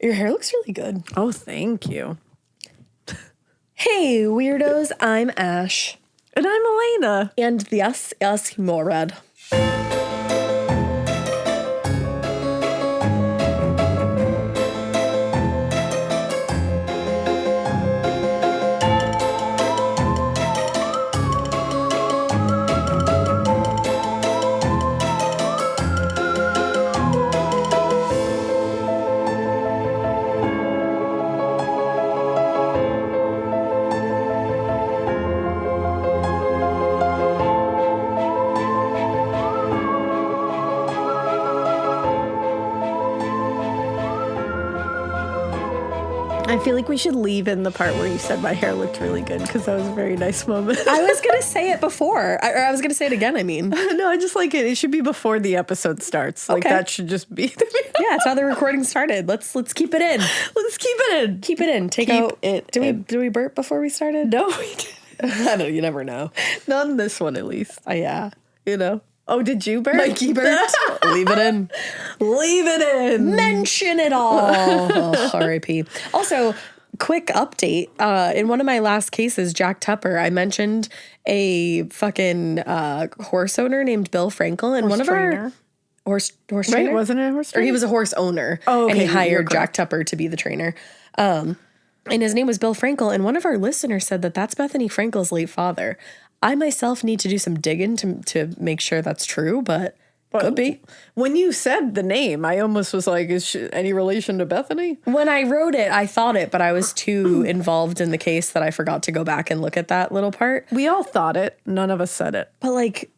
Your hair looks really good. Oh, thank you. Hey, weirdos. I'm Ash. And I'm Elena. And this is Morbid. I feel like we should leave in the part where you said my hair looked really good because that was a very nice moment. I was going to say it before. I was going to say it again, I mean. No, I just like it. It should be before the episode starts. Like, that should just be. Yeah, it's how the recording started. Let's keep it in. Let's keep it in. Keep it in. Take keep out. it. Did we burp before we started? No, we didn't. I know. You never know. Not in this one, at least. Yeah. You know. Oh, did you burp? Mikey burped. Leave it in. Leave it in. Mention it all. Oh, R.I.P. Also, quick update. In one of my last cases, Jack Tupper, I mentioned a fucking horse owner named Bill Frankel, and trainer. Horse trainer. Right? Wasn't it a horse trainer? Or he was a horse owner. Oh, okay. And he hired Jack Tupper to be the trainer. And his name was Bill Frankel, and one of our listeners said that that's Bethany Frankel's late father. I myself need to do some digging to make sure that's true, but could be. When you said the name, I almost was like, is she any relation to Bethany? When I wrote it, I thought it, but I was too involved in the case that I forgot to go back and look at that little part. We all thought it. None of us said it. But, like,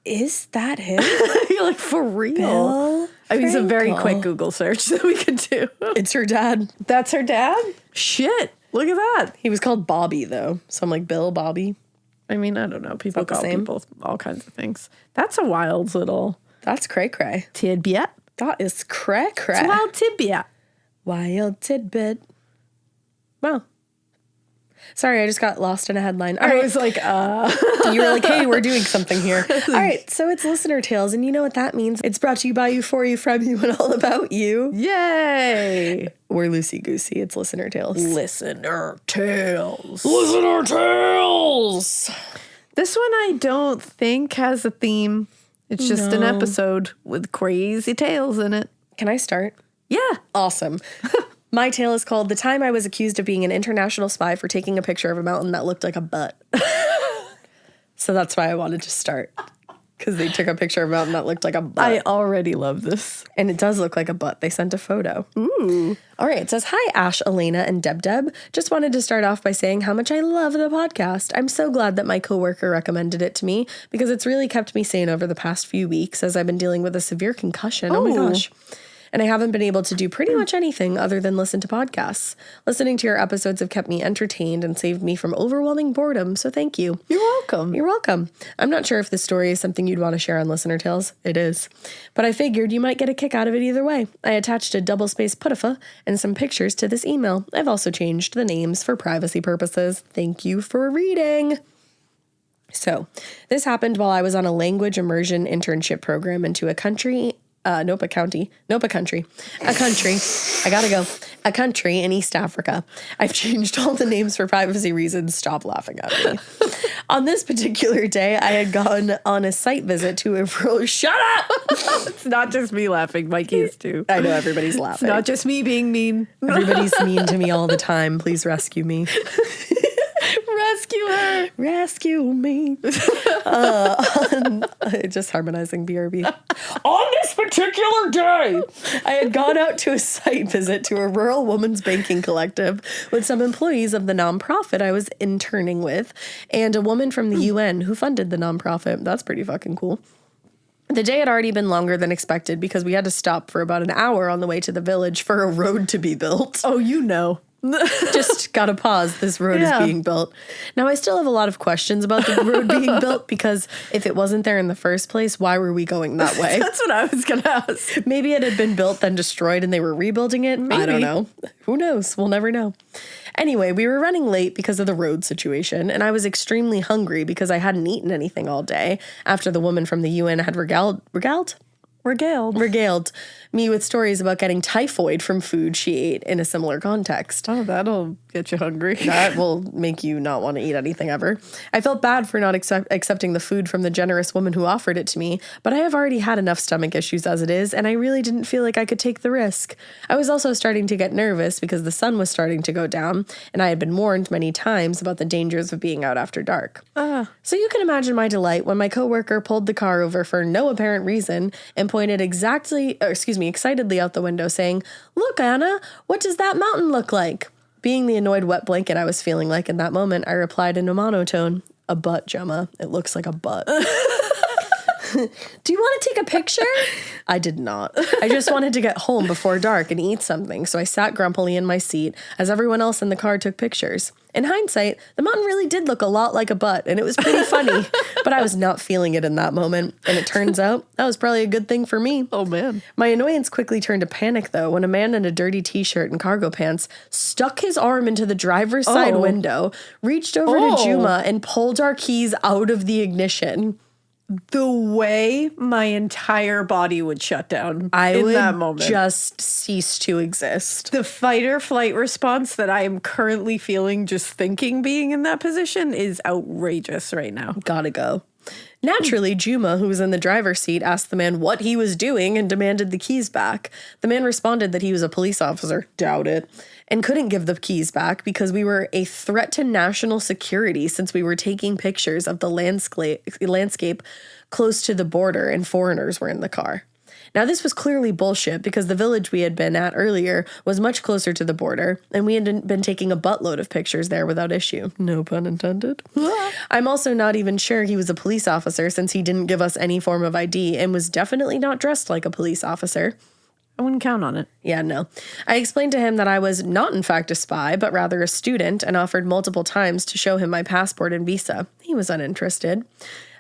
is that him? You're like, for real? Bill I mean, it's a very Frankel. quick Google search that we could do. It's her dad. That's her dad? Shit. Look at that. He was called Bobby, though. So I'm like, Bill, Bobby. I mean, I don't know. People Not the call same? people all kinds of things. That's a wild little That's cray-cray. tidbit. That is cray-cray. It's a wild tidbit. Wild tidbit. Wow. Sorry, I just got lost in a headline. All I right. was like, You were like, hey, we're doing something here. All right, so it's Listener Tales, and you know what that means. It's brought to you by you, for you, from you, and all about you. Yay. We're loosey-goosey. It's Listener Tales. Listener Tales. Listener Tales! This one I don't think has a theme. It's just an No. episode with crazy tales in it. Can I start? Yeah. Awesome. My tale is called The Time I Was Accused of Being an International Spy for Taking a Picture of a Mountain That Looked Like a Butt. So that's why I wanted to start. Because they took a picture of a mountain that looked like a butt. I already love this. And it does look like a butt. They sent a photo. Ooh. All right. It says, hi, Ash, Elena, and Deb. Just wanted to start off by saying how much I love the podcast. I'm so glad that my coworker recommended it to me because it's really kept me sane over the past few weeks as I've been dealing with a severe concussion. Oh my gosh. And I haven't been able to do pretty much anything other than listen to podcasts. Listening to your episodes have kept me entertained and saved me from overwhelming boredom, so thank you. You're welcome. You're welcome. I'm not sure if this story is something you'd want to share on Listener Tales. It is. But I figured you might get a kick out of it either way. I attached a double-spaced putafa and some pictures to this email. I've also changed the names for privacy purposes. Thank you for reading. So, this happened while I was on a language immersion internship program into a country I gotta go. A country in East Africa. I've changed all the names for privacy reasons. Stop laughing at me. On this particular day, I had gone on a site visit to a Shut up! It's not just me laughing. Mikey is too. I know everybody's laughing. It's not just me being mean. Everybody's mean to me all the time. Please rescue me. Rescue her. Rescue me. Just harmonizing BRB. On this particular day, I had gone out to a site visit to a rural women's banking collective with some employees of the nonprofit I was interning with and a woman from the UN who funded the nonprofit. That's pretty fucking cool. The day had already been longer than expected because we had to stop for about an hour on the way to the village for a road to be built. Oh, you know. Just gotta pause. This road is being built. Now, I still have a lot of questions about the road being built because if it wasn't there in the first place, why were we going that way? That's what I was going to ask. Maybe it had been built, then destroyed, and they were rebuilding it. Maybe. I don't know. Who knows? We'll never know. Anyway, we were running late because of the road situation, and I was extremely hungry because I hadn't eaten anything all day after the woman from the UN had regaled me with stories about getting typhoid from food she ate in a similar context. Oh, that'll get you hungry. That will make you not want to eat anything ever. I felt bad for not accepting the food from the generous woman who offered it to me, but I have already had enough stomach issues as it is, and I really didn't feel like I could take the risk. I was also starting to get nervous because the sun was starting to go down, and I had been warned many times about the dangers of being out after dark. So you can imagine my delight when my coworker pulled the car over for no apparent reason and pointed excitedly out the window saying, "Look, Anna, what does that mountain look like?" Being the annoyed wet blanket I was feeling like in that moment, I replied in a monotone, "A butt, Gemma. It looks like a butt." "Do you want to take a picture?" I did not. I just wanted to get home before dark and eat something, so I sat grumpily in my seat as everyone else in the car took pictures. In hindsight, the mountain really did look a lot like a butt, and it was pretty funny, but I was not feeling it in that moment, and it turns out that was probably a good thing for me. Oh, man. My annoyance quickly turned to panic, though, when a man in a dirty t-shirt and cargo pants stuck his arm into the driver's side window, reached over to Juma, and pulled our keys out of the ignition. The way my entire body would shut down I in would that moment. just cease to exist. The fight or flight response that I am currently feeling just thinking being in that position is outrageous right now. Gotta go. Naturally, Juma, who was in the driver's seat, asked the man what he was doing and demanded the keys back. The man responded that he was a police officer, doubt it, and couldn't give the keys back because we were a threat to national security since we were taking pictures of the landscape close to the border and foreigners were in the car. Now, this was clearly bullshit because the village we had been at earlier was much closer to the border, and we had been taking a buttload of pictures there without issue. No pun intended. I'm also not even sure he was a police officer since he didn't give us any form of ID and was definitely not dressed like a police officer. I wouldn't count on it. Yeah, no. I explained to him that I was not in fact a spy, but rather a student, and offered multiple times to show him my passport and visa. He was uninterested.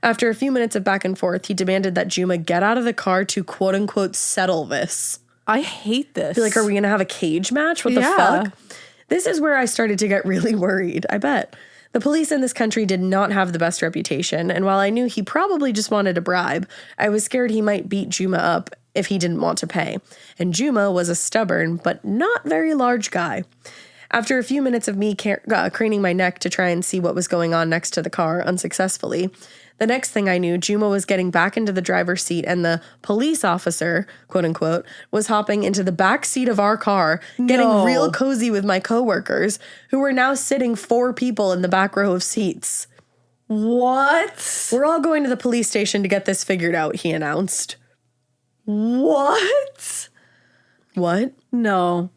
After a few minutes of back and forth, he demanded that Juma get out of the car to quote-unquote settle this. I hate this. Like, are we going to have a cage match? What the fuck? This is where I started to get really worried, I bet. The police in this country did not have the best reputation, and while I knew he probably just wanted a bribe, I was scared he might beat Juma up if he didn't want to pay. And Juma was a stubborn but not very large guy. After a few minutes of me craning my neck to try and see what was going on next to the car unsuccessfully, the next thing I knew, Juma was getting back into the driver's seat and the police officer, quote unquote, was hopping into the back seat of our car, getting real cozy with my coworkers, who were now sitting 4 people in the back row of seats. What? We're all going to the police station to get this figured out, he announced. What? What? No.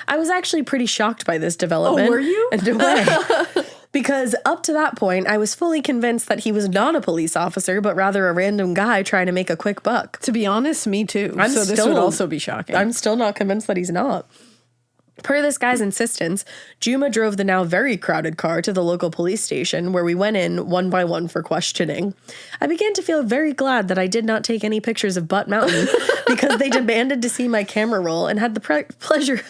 I was actually pretty shocked by this development. Oh, were you? In a way. Because up to that point, I was fully convinced that he was not a police officer, but rather a random guy trying to make a quick buck. To be honest, me too. So this would also be shocking. I'm still not convinced that he's not. Per this guy's insistence, Juma drove the now very crowded car to the local police station where we went in one by one for questioning. I began to feel very glad that I did not take any pictures of Butt Mountain because they demanded to see my camera roll and had the pleasure...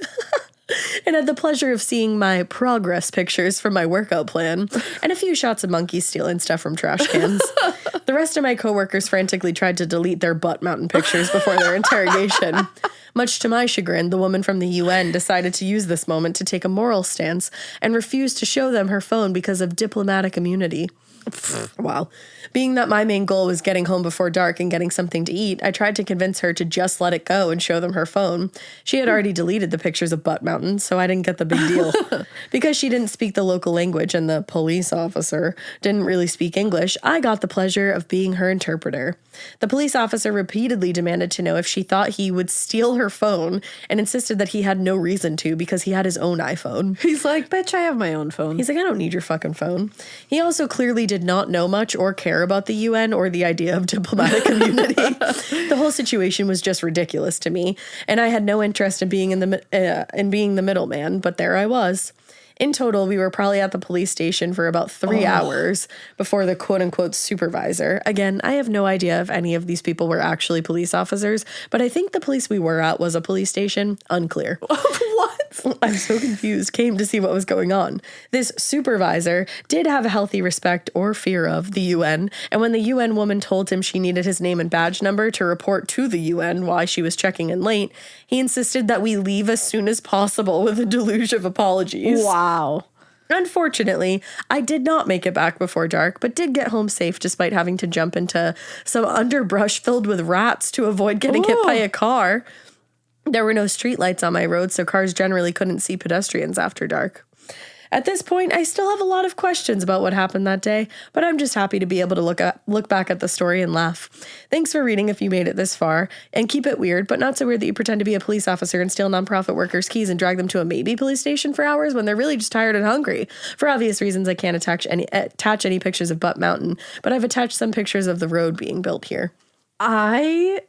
and had the pleasure of seeing my progress pictures from my workout plan and a few shots of monkeys stealing stuff from trash cans. The rest of my coworkers frantically tried to delete their Butt Mountain pictures before their interrogation. Much to my chagrin, the woman from the UN decided to use this moment to take a moral stance and refused to show them her phone because of diplomatic immunity. Wow. Being that my main goal was getting home before dark and getting something to eat, I tried to convince her to just let it go and show them her phone. She had already deleted the pictures of Butt Mountain, so I didn't get the big deal. Because she didn't speak the local language and the police officer didn't really speak English, I got the pleasure of being her interpreter. The police officer repeatedly demanded to know if she thought he would steal her phone and insisted that he had no reason to because he had his own iPhone. He's like, bitch, I have my own phone. He's like, I don't need your fucking phone. He also clearly did not know much or care about the UN or the idea of diplomatic immunity. The whole situation was just ridiculous to me, and I had no interest in being being the middleman, but there I was. In total, we were probably at the police station for about 3 hours before the quote-unquote supervisor. Again, I have no idea if any of these people were actually police officers, but I think the police we were at was a police station. Unclear. What? I'm so confused, came to see what was going on. This supervisor did have a healthy respect or fear of the UN, and when the UN woman told him she needed his name and badge number to report to the UN why she was checking in late, he insisted that we leave as soon as possible with a deluge of apologies. Wow. Unfortunately, I did not make it back before dark, but did get home safe despite having to jump into some underbrush filled with rats to avoid getting hit by a car. There were no streetlights on my road, so cars generally couldn't see pedestrians after dark. At this point, I still have a lot of questions about what happened that day, but I'm just happy to be able to look back at the story and laugh. Thanks for reading if you made it this far, and keep it weird, but not so weird that you pretend to be a police officer and steal nonprofit workers' keys and drag them to a maybe police station for hours when they're really just tired and hungry. For obvious reasons, I can't attach any pictures of Butt Mountain, but I've attached some pictures of the road being built here. I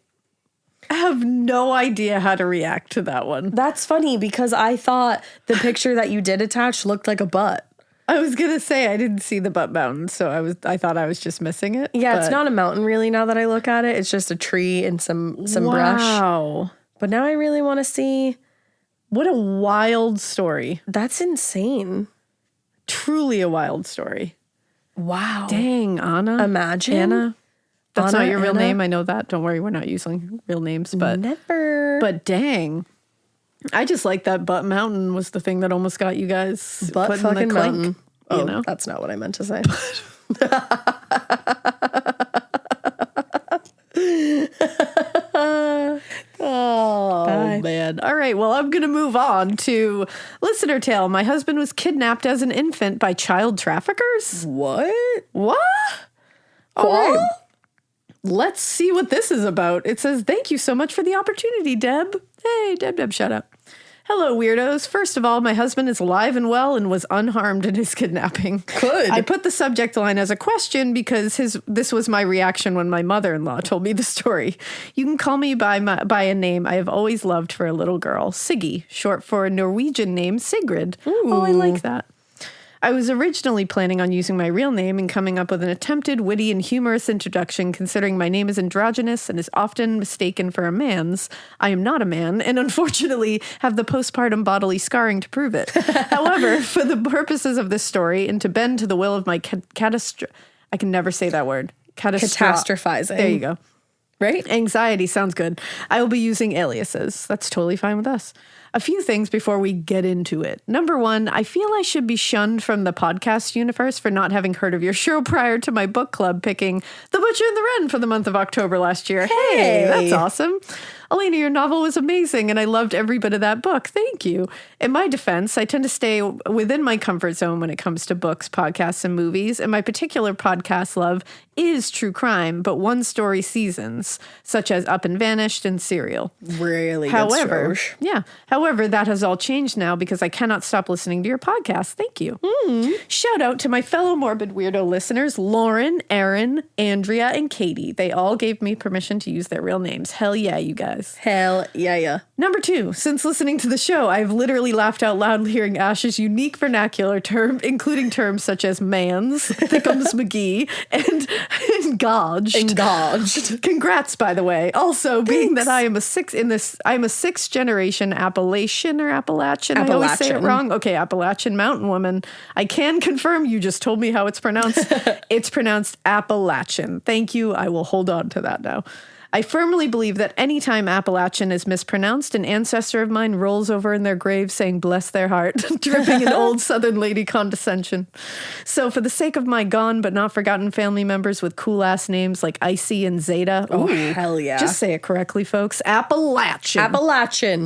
have no idea how to react to that one. That's funny because I thought the picture that you did attach looked like a butt. I was gonna say I didn't see the Butt Mountain, so I thought I was just missing it. Yeah, it's not a mountain really now that I look at it. It's just a tree and some brush. Wow. But now I really want to see. What a wild story. That's insane. Truly a wild story. Wow. Dang, Anna. Imagine. Anna. That's Anna, not your real Anna? name. I know that. Don't worry, we're not using real names, but Never. But dang. I just like that Butt Mountain was the thing that almost got you guys Butt put in the fucking clink, mountain. Oh, you know? that's not what I meant to say. Oh, Bye. man. All right. Well, I'm going to move on to listener tale. My husband was kidnapped as an infant by child traffickers. What? What? All right. Let's see what this is about. It says, thank you so much for the opportunity, Deb. Hey, Deb, shut up. Hello, weirdos. First of all, my husband is alive and well and was unharmed in his kidnapping. Good. I put the subject line as a question because this was my reaction when my mother-in-law told me the story. You can call me by a name I have always loved for a little girl, Siggy, short for a Norwegian name, Sigrid. Ooh. Oh, I like that. I was originally planning on using my real name and coming up with an attempted, witty, and humorous introduction considering my name is androgynous and is often mistaken for a man's. I am not a man and unfortunately have the postpartum bodily scarring to prove it. However, for the purposes of this story and to bend to the will of my I can never say that word. Catastrophizing. There you go. Right? Anxiety sounds good. I will be using aliases. That's totally fine with us. A few things before we get into it. Number one, I feel I should be shunned from the podcast universe for not having heard of your show prior to my book club picking The Butcher and the Wren for the month of October last year. Hey, that's awesome. Elena, your novel was amazing, and I loved every bit of that book. Thank you. In my defense, I tend to stay within my comfort zone when it comes to books, podcasts, and movies, and my particular podcast love is true crime, but one-story seasons, such as Up and Vanished and Serial. Really However, good However, that has all changed now because I cannot stop listening to your podcast. Thank you. Shout out to my fellow Morbid Weirdo listeners, Lauren, Erin, Andrea, and Katie. They all gave me permission to use their real names. Hell yeah, you guys. Hell yeah. Number two, since listening to the show, I've literally laughed out loud hearing Ash's unique vernacular term, including terms such as mans, thickums McGee, and engaged. Congrats, by the way. Also, being that I am I'm a sixth generation Appalachian. I always say it wrong. Okay, Appalachian mountain woman. I can confirm you just told me how it's pronounced. It's pronounced Appalachian. Thank you. I will hold on to that now. I firmly believe that anytime Appalachian is mispronounced, an ancestor of mine rolls over in their grave saying, bless their heart, dripping in old Southern lady condescension. So for the sake of my gone but not forgotten family members with cool-ass names like Icy and Zeta. Oh, hell yeah. Just say it correctly, folks. Appalachian.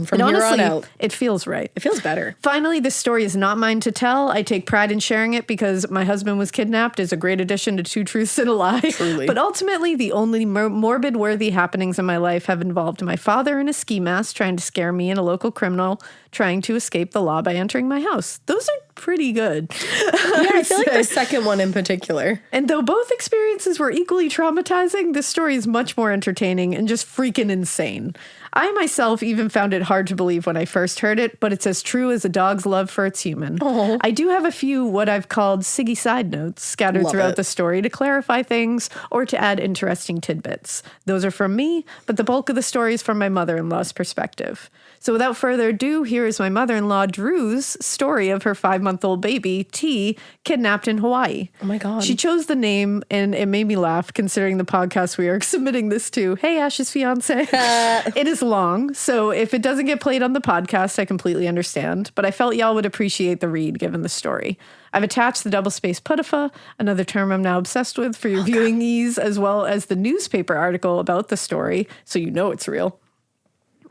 From And here honestly, on out. it feels right. It feels better. Finally, this story is not mine to tell. I take pride in sharing it because my husband was kidnapped is a great addition to Two Truths and a Lie. Truly. But ultimately, the only morbid-worthy happenings in my life have involved my father in a ski mask trying to scare me and a local criminal trying to escape the law by entering my house. Those are pretty good. Yeah, I feel like the second one in particular. And though both experiences were equally traumatizing, this story is much more entertaining and just freaking insane. I myself even found it hard to believe when I first heard it, but it's as true as a dog's love for its human. Oh. I do have a few what I've called Siggy side notes scattered throughout the story to clarify things or to add interesting tidbits. Those are from me, but the bulk of the story is from my mother-in-law's perspective. So without further ado, here is my mother-in-law Drew's story of her 5-month-old baby, T, kidnapped in Hawaii. Oh my God. She chose the name, and it made me laugh considering the podcast we are submitting this to. Hey, Ash's fiance. It is long, so if it doesn't get played on the podcast, I completely understand, but I felt y'all would appreciate the read given the story. I've attached the double-spaced putafa, another term I'm now obsessed with for your viewing ease, as well as the newspaper article about the story, so you know it's real.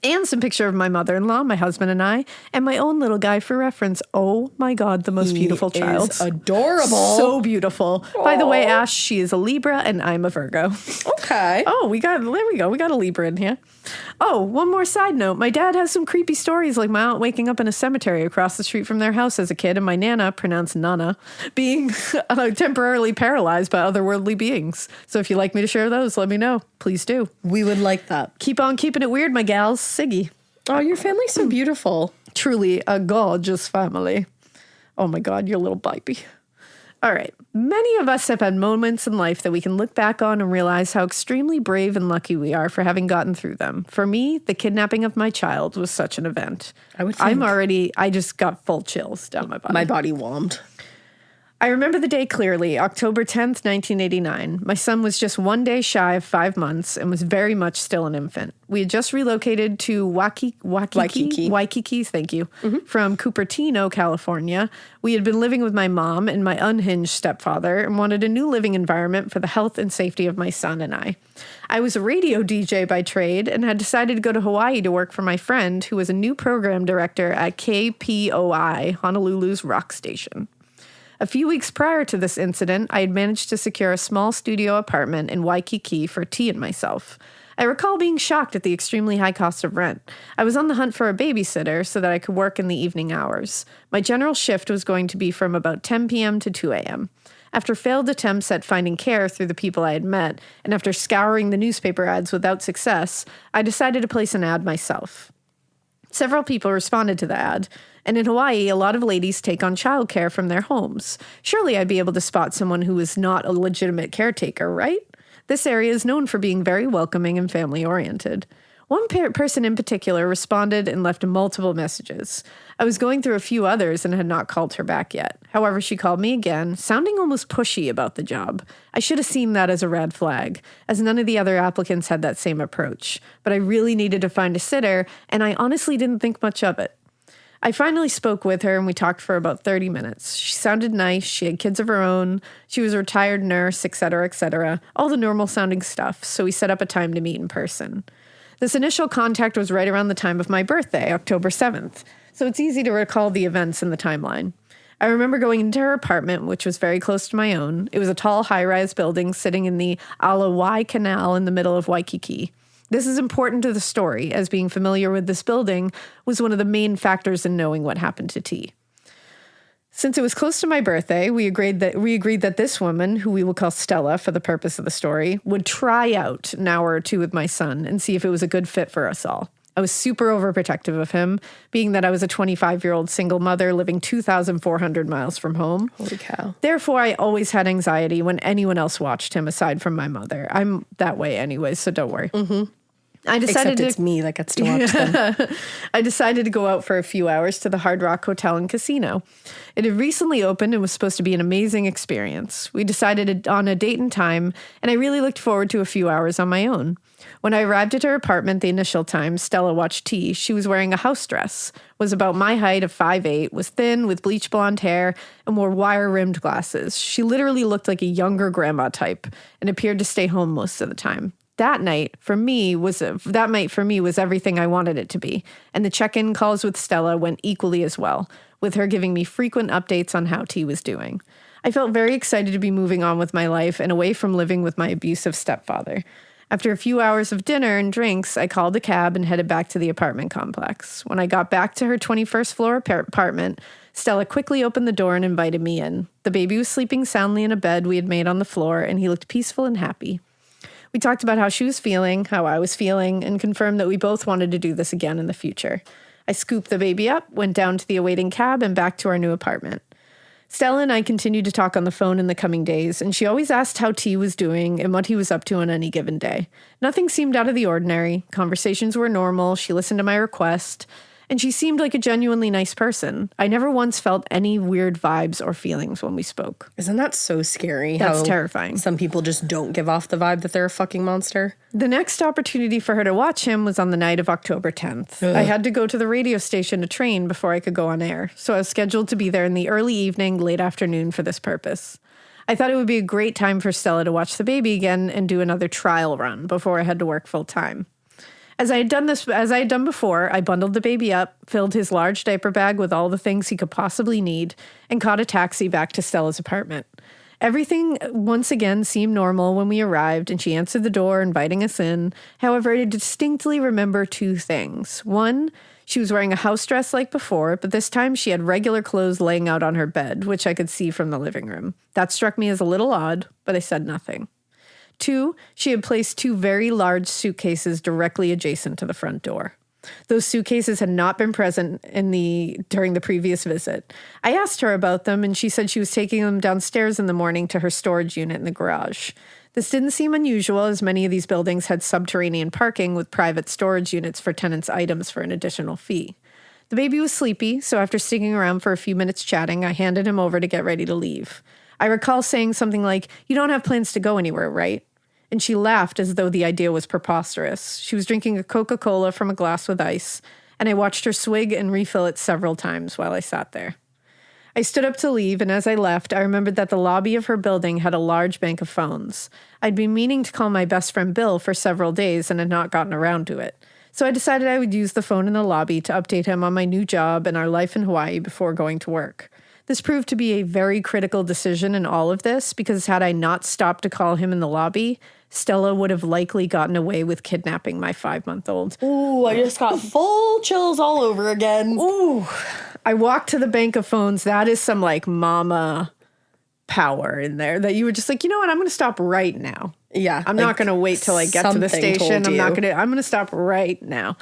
And some picture of my mother-in-law, my husband and I, and my own little guy for reference. Oh my God, the most beautiful child. Is adorable. So beautiful. Aww. By the way, Ash, she is a Libra and I'm a Virgo. Okay. Oh, there we go. We got a Libra in here. Oh, one more side note. My dad has some creepy stories like my aunt waking up in a cemetery across the street from their house as a kid and my Nana, pronounced Nana, being temporarily paralyzed by otherworldly beings. So if you'd like me to share those, let me know. Please do. We would like that. Keep on keeping it weird, my gals. Siggy. Oh, your family's so beautiful. Truly a gorgeous family. Oh my God, your little baby. All right. Many of us have had moments in life that we can look back on and realize how extremely brave and lucky we are for having gotten through them. For me, the kidnapping of my child was such an event. I just got full chills down my body. My body whomped. I remember the day clearly, October 10th, 1989. My son was just 1 day shy of 5 months and was very much still an infant. We had just relocated to Waikiki, thank you, from Cupertino, California. We had been living with my mom and my unhinged stepfather and wanted a new living environment for the health and safety of my son and I. I was a radio DJ by trade and had decided to go to Hawaii to work for my friend who was a new program director at KPOI, Honolulu's rock station. A few weeks prior to this incident, I had managed to secure a small studio apartment in Waikiki for T and myself. I recall being shocked at the extremely high cost of rent. I was on the hunt for a babysitter so that I could work in the evening hours. My general shift was going to be from about 10 p.m. to 2 a.m. After failed attempts at finding care through the people I had met, and after scouring the newspaper ads without success, I decided to place an ad myself. Several people responded to the ad, and in Hawaii, a lot of ladies take on childcare from their homes. Surely I'd be able to spot someone who was not a legitimate caretaker, right? This area is known for being very welcoming and family-oriented. One person in particular responded and left multiple messages. I was going through a few others and had not called her back yet. However, she called me again, sounding almost pushy about the job. I should have seen that as a red flag, as none of the other applicants had that same approach. But I really needed to find a sitter, and I honestly didn't think much of it. I finally spoke with her and we talked for about 30 minutes. She sounded nice. She had kids of her own. She was a retired nurse, etc., all the normal sounding stuff. So we set up a time to meet in person. This initial contact was right around the time of my birthday, October 7th. So it's easy to recall the events in the timeline. I remember going into her apartment, which was very close to my own. It was a tall high-rise building sitting in the Alawai Canal in the middle of Waikiki. This is important to the story, as being familiar with this building was one of the main factors in knowing what happened to T. Since it was close to my birthday, we agreed that this woman, who we will call Stella for the purpose of the story, would try out an hour or two with my son and see if it was a good fit for us all. I was super overprotective of him, being that I was a 25-year-old single mother living 2,400 miles from home. Holy cow. Therefore, I always had anxiety when anyone else watched him aside from my mother. I'm that way anyways, so don't worry. Mm-hmm. Except it's me that gets to watch them. I decided to go out for a few hours to the Hard Rock Hotel and Casino. It had recently opened and was supposed to be an amazing experience. We decided on a date and time, and I really looked forward to a few hours on my own. When I arrived at her apartment the initial time, Stella watched T. She was wearing a house dress, was about my height of 5'8", was thin with bleach blonde hair, and wore wire-rimmed glasses. She literally looked like a younger grandma type and appeared to stay home most of the time. That night for me was everything I wanted it to be, and the check-in calls with Stella went equally as well, with her giving me frequent updates on how T was doing. I felt very excited to be moving on with my life and away from living with my abusive stepfather. After a few hours of dinner and drinks, I called a cab and headed back to the apartment complex. When I got back to her 21st floor apartment, Stella quickly opened the door and invited me in. The baby was sleeping soundly in a bed we had made on the floor, and he looked peaceful and happy. We talked about how she was feeling, how I was feeling, and confirmed that we both wanted to do this again in the future. I scooped the baby up, went down to the awaiting cab, and back to our new apartment. Stella and I continued to talk on the phone in the coming days, and she always asked how T was doing and what he was up to on any given day. Nothing seemed out of the ordinary. Conversations were normal. She listened to my request, and she seemed like a genuinely nice person. I never once felt any weird vibes or feelings when we spoke. Isn't that so scary? That's how terrifying. Some people just don't give off the vibe that they're a fucking monster. The next opportunity for her to watch him was on the night of October 10th. Ugh. I had to go to the radio station to train before I could go on air, so I was scheduled to be there in the early evening, late afternoon for this purpose. I thought it would be a great time for Stella to watch the baby again and do another trial run before I had to work full time. As I had done before, I bundled the baby up, filled his large diaper bag with all the things he could possibly need, and caught a taxi back to Stella's apartment. Everything once again seemed normal when we arrived, and she answered the door, inviting us in. However, I distinctly remember two things. One, she was wearing a house dress like before, but this time she had regular clothes laying out on her bed, which I could see from the living room. That struck me as a little odd, but I said nothing. 2, she had placed 2 very large suitcases directly adjacent to the front door. Those suitcases had not been present during the previous visit. I asked her about them, and she said she was taking them downstairs in the morning to her storage unit in the garage. This didn't seem unusual, as many of these buildings had subterranean parking with private storage units for tenants' items for an additional fee. The baby was sleepy, so after sticking around for a few minutes chatting, I handed him over to get ready to leave. I recall saying something like, "You don't have plans to go anywhere, right?" And she laughed as though the idea was preposterous. She was drinking a Coca-Cola from a glass with ice, and I watched her swig and refill it several times while I sat there. I stood up to leave, and as I left, I remembered that the lobby of her building had a large bank of phones. I'd been meaning to call my best friend Bill for several days and had not gotten around to it. So I decided I would use the phone in the lobby to update him on my new job and our life in Hawaii before going to work. This proved to be a very critical decision in all of this, because had I not stopped to call him in the lobby, Stella would have likely gotten away with kidnapping my 5-month-old. Ooh, I just got full chills all over again. Ooh. I walked to the bank of phones. That is some like mama power in there that you were just like, you know what? I'm going to stop right now. Yeah. I'm not going to wait till I get to the station. I'm going to stop right now.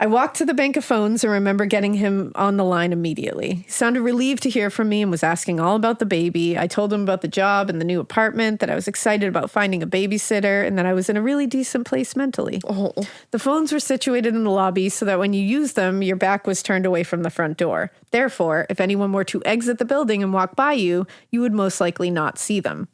I walked to the bank of phones and remember getting him on the line immediately. He sounded relieved to hear from me and was asking all about the baby. I told him about the job and the new apartment, that I was excited about finding a babysitter, and that I was in a really decent place mentally. Oh. The phones were situated in the lobby so that when you used them, your back was turned away from the front door. Therefore, if anyone were to exit the building and walk by you, you would most likely not see them.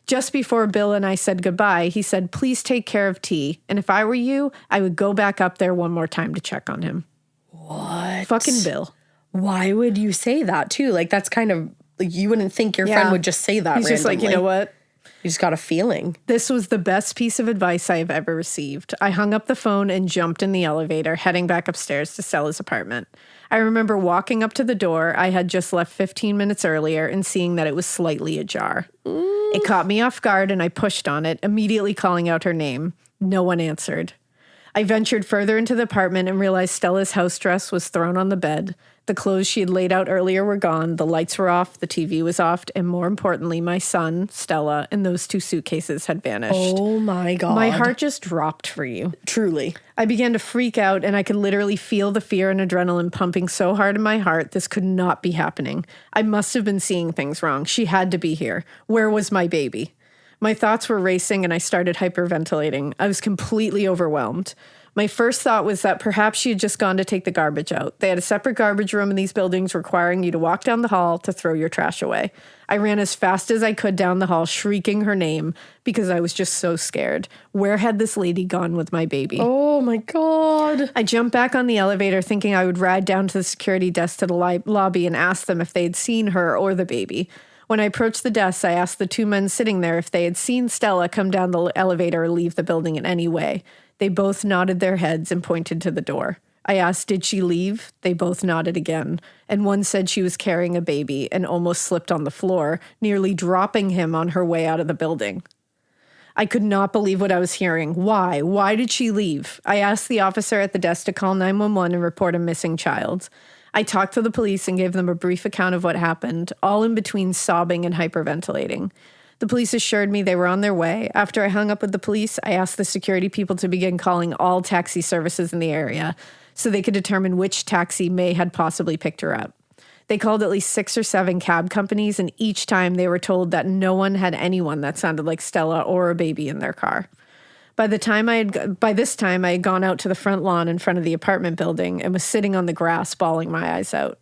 Just before Bill and I said goodbye, he said, "Please take care of T. And if I were you, I would go back up there one more time to check on him." What? Fucking Bill. Why would you say that too? Like, that's kind of, like, you wouldn't think your friend would just say that He's randomly. Just like, you know what? You just got a feeling. This was the best piece of advice I have ever received. I hung up the phone and jumped in the elevator, heading back upstairs to Stella's apartment. I remember walking up to the door I had just left 15 minutes earlier and seeing that it was slightly ajar. It caught me off guard and I pushed on it, immediately calling out her name. No one answered. I ventured further into the apartment and realized Stella's house dress was thrown on the bed. The clothes she had laid out earlier were gone, the lights were off, the TV was off, and more importantly, my son, Stella, and those 2 suitcases had vanished. Oh my God. My heart just dropped for you. Truly. I began to freak out, and I could literally feel the fear and adrenaline pumping so hard in my heart. This could not be happening. I must have been seeing things wrong. She had to be here. Where was my baby? My thoughts were racing, and I started hyperventilating. I was completely overwhelmed. My first thought was that perhaps she had just gone to take the garbage out. They had a separate garbage room in these buildings requiring you to walk down the hall to throw your trash away. I ran as fast as I could down the hall, shrieking her name because I was just so scared. Where had this lady gone with my baby? Oh my God. I jumped back on the elevator thinking I would ride down to the security desk to the lobby and ask them if they had seen her or the baby. When I approached the desk, I asked the 2 men sitting there if they had seen Stella come down the elevator or leave the building in any way. They both nodded their heads and pointed to the door. I asked, did she leave? They both nodded again, and one said she was carrying a baby and almost slipped on the floor, nearly dropping him on her way out of the building. I could not believe what I was hearing. Why? Why did she leave? I asked the officer at the desk to call 911 and report a missing child. I talked to the police and gave them a brief account of what happened, all in between sobbing and hyperventilating. The police assured me they were on their way. After I hung up with the police, I asked the security people to begin calling all taxi services in the area so they could determine which taxi may had possibly picked her up. They called at least 6 or 7 cab companies, and each time they were told that no one had anyone that sounded like Stella or a baby in their car. By this time, I had gone out to the front lawn in front of the apartment building and was sitting on the grass, bawling my eyes out.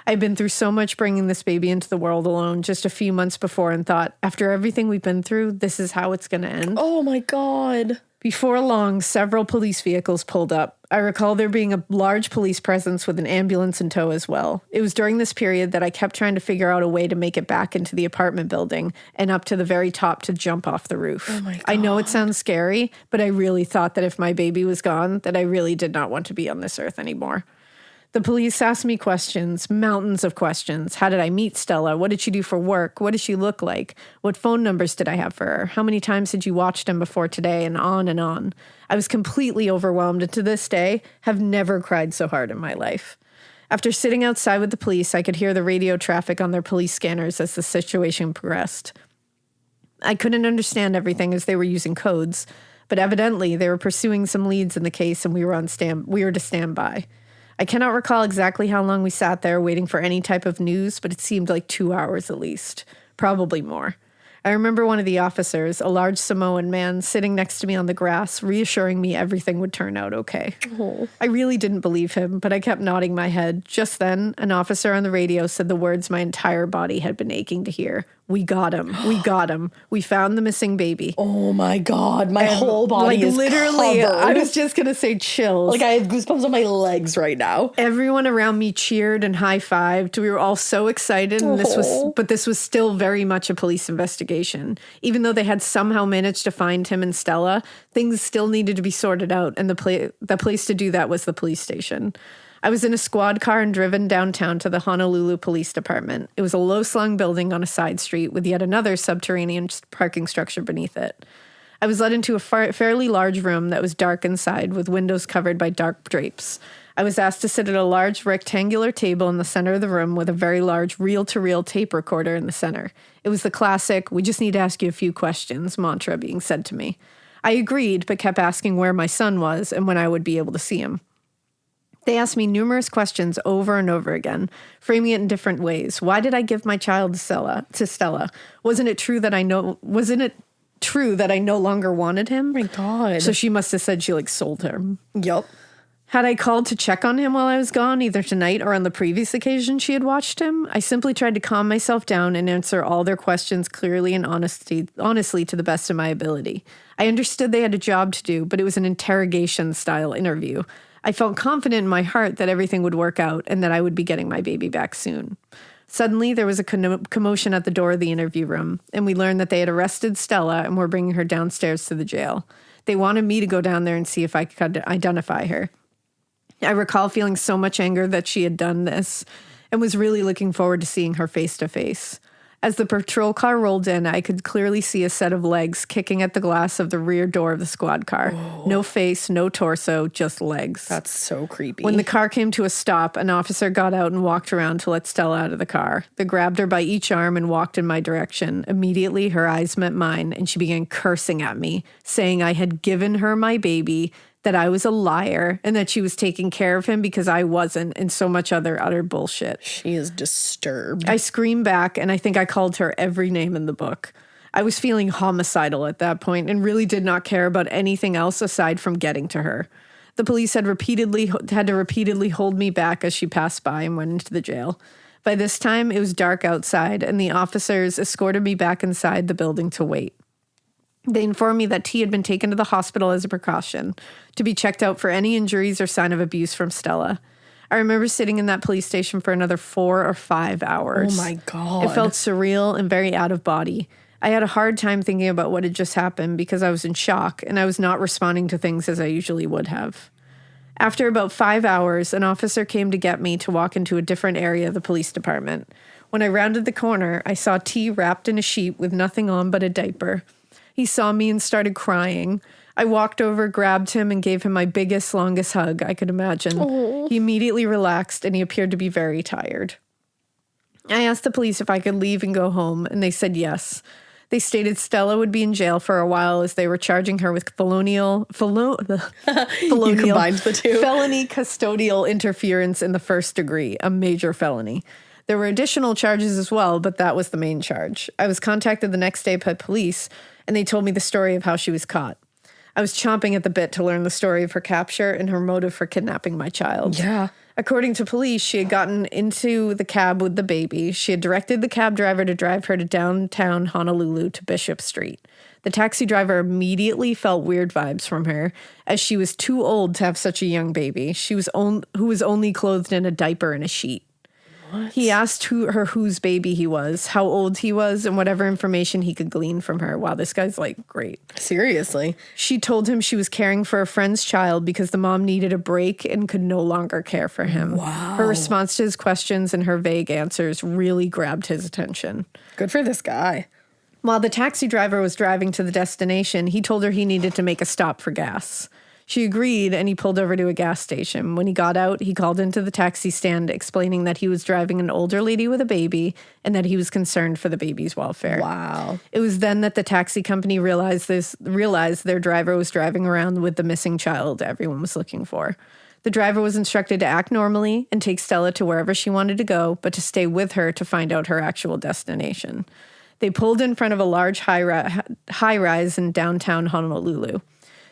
I'd been through so much bringing this baby into the world alone just a few months before and thought, after everything we've been through, this is how it's going to end. Oh my God. Before long, several police vehicles pulled up. I recall there being a large police presence with an ambulance in tow as well. It was during this period that I kept trying to figure out a way to make it back into the apartment building and up to the very top to jump off the roof. Oh my God. I know it sounds scary, but I really thought that if my baby was gone, that I really did not want to be on this earth anymore. The police asked me questions, mountains of questions. How did I meet Stella? What did she do for work? What did she look like? What phone numbers did I have for her? How many times had you watched him before today? And on and on. I was completely overwhelmed, and to this day, have never cried so hard in my life. After sitting outside with the police, I could hear the radio traffic on their police scanners as the situation progressed. I couldn't understand everything as they were using codes, but evidently they were pursuing some leads in the case, and we were to stand by. I cannot recall exactly how long we sat there waiting for any type of news, but it seemed like 2 hours at least, probably more. I remember one of the officers, a large Samoan man, sitting next to me on the grass, reassuring me everything would turn out okay. Oh. I really didn't believe him, but I kept nodding my head. Just then, an officer on the radio said the words my entire body had been aching to hear. We got him. We got him. We found the missing baby. Oh my God. My whole body is literally, covered. I was just going to say chills. Like I have goosebumps on my legs right now. Everyone around me cheered and high-fived. We were all so excited, and this was still very much a police investigation. Even though they had somehow managed to find him and Stella, things still needed to be sorted out, and the place to do that was the police station. I was in a squad car and driven downtown to the Honolulu Police Department. It was a low-slung building on a side street with yet another subterranean parking structure beneath it. I was led into a fairly large room that was dark inside with windows covered by dark drapes. I was asked to sit at a large rectangular table in the center of the room with a very large reel-to-reel tape recorder in the center. It was the classic, "We just need to ask you a few questions," mantra being said to me. I agreed, but kept asking where my son was and when I would be able to see him. They asked me numerous questions over and over again, framing it in different ways. Why did I give my child to Stella? Wasn't it true that I no longer wanted him? Oh my God. So she must have said she sold him. Yup. Had I called to check on him while I was gone, either tonight or on the previous occasion she had watched him? I simply tried to calm myself down and answer all their questions clearly and honestly to the best of my ability. I understood they had a job to do, but it was an interrogation-style interview. I felt confident in my heart that everything would work out and that I would be getting my baby back soon. Suddenly, there was a commotion at the door of the interview room, and we learned that they had arrested Stella and were bringing her downstairs to the jail. They wanted me to go down there and see if I could identify her. I recall feeling so much anger that she had done this and was really looking forward to seeing her face to face. As the patrol car rolled in, I could clearly see a set of legs kicking at the glass of the rear door of the squad car. Oh. No face, no torso, just legs. That's so creepy. When the car came to a stop, an officer got out and walked around to let Stella out of the car. They grabbed her by each arm and walked in my direction. Immediately, her eyes met mine, and she began cursing at me, saying I had given her my baby, that I was a liar, and that she was taking care of him because I wasn't, and so much other utter bullshit. She is disturbed. I screamed back, and I think I called her every name in the book. I was feeling homicidal at that point and really did not care about anything else aside from getting to her. The police had to repeatedly hold me back as she passed by and went into the jail. By this time, it was dark outside, and the officers escorted me back inside the building to wait. They informed me that T had been taken to the hospital as a precaution to be checked out for any injuries or sign of abuse from Stella. I remember sitting in that police station for another 4 or 5 hours. Oh my God. It felt surreal and very out of body. I had a hard time thinking about what had just happened because I was in shock and I was not responding to things as I usually would have. After about 5 hours, an officer came to get me to walk into a different area of the police department. When I rounded the corner, I saw T wrapped in a sheet with nothing on but a diaper. He saw me and started crying. I walked over, grabbed him, and gave him my biggest, longest hug I could imagine. Oh. He immediately relaxed, and he appeared to be very tired. I asked the police if I could leave and go home, and they said yes. They stated Stella would be in jail for a while as they were charging her with felonial You combined the two. felony custodial interference in the first degree, a major felony. There were additional charges as well, but that was the main charge. I was contacted the next day by police, and they told me the story of how she was caught. I was chomping at the bit to learn the story of her capture and her motive for kidnapping my child. Yeah. According to police, she had gotten into the cab with the baby. She had directed the cab driver to drive her to downtown Honolulu to Bishop Street. The taxi driver immediately felt weird vibes from her, as she was too old to have such a young baby. Who was only clothed in a diaper and a sheet. What? He asked whose baby he was, how old he was, and whatever information he could glean from her. Wow, this guy's like great. Seriously. She told him she was caring for a friend's child because the mom needed a break and could no longer care for him. Wow. Her response to his questions and her vague answers really grabbed his attention. Good for this guy. While the taxi driver was driving to the destination, he told her he needed to make a stop for gas. She agreed, and he pulled over to a gas station. When he got out, he called into the taxi stand, explaining that he was driving an older lady with a baby and that he was concerned for the baby's welfare. Wow. It was then that the taxi company realized their driver was driving around with the missing child everyone was looking for. The driver was instructed to act normally and take Stella to wherever she wanted to go, but to stay with her to find out her actual destination. They pulled in front of a large high-rise in downtown Honolulu.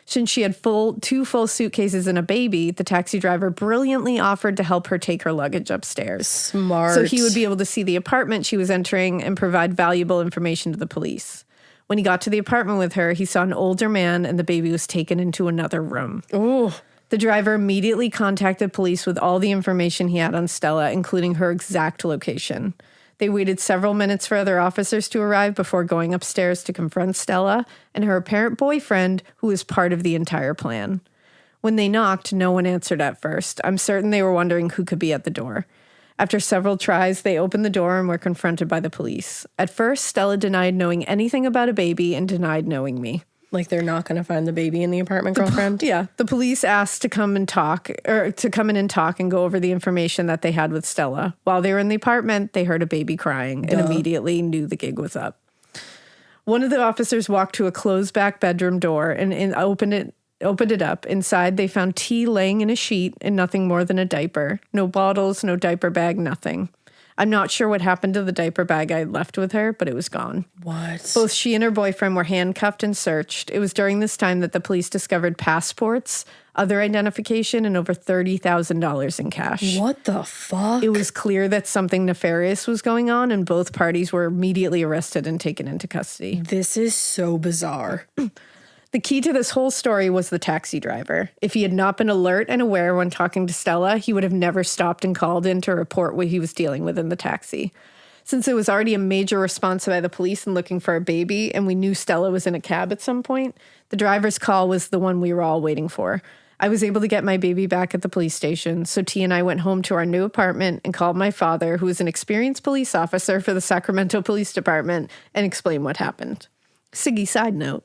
Since she had two full suitcases and a baby, the taxi driver brilliantly offered to help her take her luggage upstairs. Smart. So he would be able to see the apartment she was entering and provide valuable information to the police. When he got to the apartment with her, he saw an older man and the baby was taken into another room. Ooh. The driver immediately contacted police with all the information he had on Stella, including her exact location. They waited several minutes for other officers to arrive before going upstairs to confront Stella and her apparent boyfriend, who was part of the entire plan. When they knocked, no one answered at first. I'm certain they were wondering who could be at the door. After several tries, they opened the door and were confronted by the police. At first, Stella denied knowing anything about a baby and denied knowing me. Like they're not going to find the baby in the apartment, girlfriend? Yeah. The police asked to come in and talk and go over the information that they had with Stella. While they were in the apartment, they heard a baby crying and immediately knew the gig was up. One of the officers walked to a closed back bedroom door and opened it up. Inside, they found T laying in a sheet and nothing more than a diaper. No bottles, no diaper bag, nothing. I'm not sure what happened to the diaper bag I had left with her, but it was gone. What? Both she and her boyfriend were handcuffed and searched. It was during this time that the police discovered passports, other identification, and over $30,000 in cash. What the fuck? It was clear that something nefarious was going on, and both parties were immediately arrested and taken into custody. This is so bizarre. The key to this whole story was the taxi driver. If he had not been alert and aware when talking to Stella, he would have never stopped and called in to report what he was dealing with in the taxi. Since it was already a major response by the police in looking for a baby, and we knew Stella was in a cab at some point, the driver's call was the one we were all waiting for. I was able to get my baby back at the police station, so T and I went home to our new apartment and called my father, who was an experienced police officer for the Sacramento Police Department, and explained what happened. Siggy side note.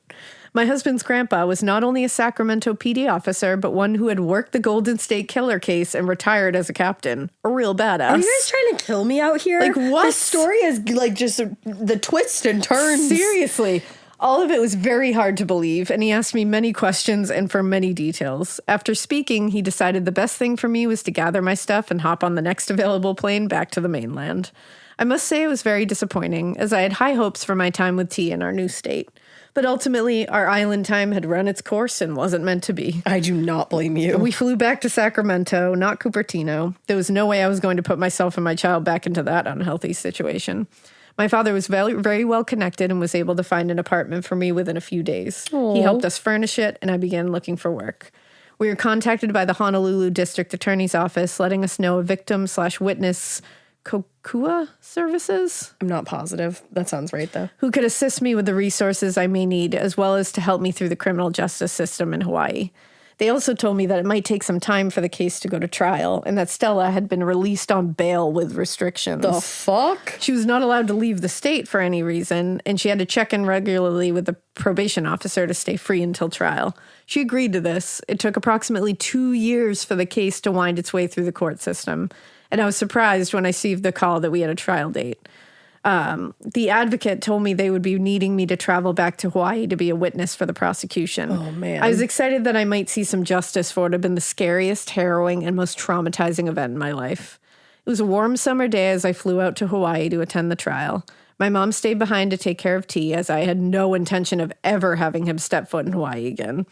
My husband's grandpa was not only a Sacramento PD officer, but one who had worked the Golden State Killer case and retired as a captain. A real badass. Are you guys trying to kill me out here? Like, what? This story is like just the twists and turns. Seriously. All of it was very hard to believe, and he asked me many questions and for many details. After speaking, he decided the best thing for me was to gather my stuff and hop on the next available plane back to the mainland. I must say it was very disappointing, as I had high hopes for my time with T in our new state. But ultimately, our island time had run its course and wasn't meant to be. I do not blame you. We flew back to Sacramento, not Cupertino. There was no way I was going to put myself and my child back into that unhealthy situation. My father was very, very well connected and was able to find an apartment for me within a few days. Aww. He helped us furnish it, and I began looking for work. We were contacted by the Honolulu District Attorney's Office, letting us know a victim/witness Kokua services? I'm not positive. That sounds right, though. Who could assist me with the resources I may need, as well as to help me through the criminal justice system in Hawaii. They also told me that it might take some time for the case to go to trial, and that Stella had been released on bail with restrictions. The fuck? She was not allowed to leave the state for any reason, and she had to check in regularly with the probation officer to stay free until trial. She agreed to this. It took approximately 2 years for the case to wind its way through the court system, and I was surprised when I received the call that we had a trial date. The advocate told me they would be needing me to travel back to Hawaii to be a witness for the prosecution. Oh, man. I was excited that I might see some justice for what had been the scariest, harrowing, and most traumatizing event in my life. It was a warm summer day as I flew out to Hawaii to attend the trial. My mom stayed behind to take care of T, as I had no intention of ever having him step foot in Hawaii again.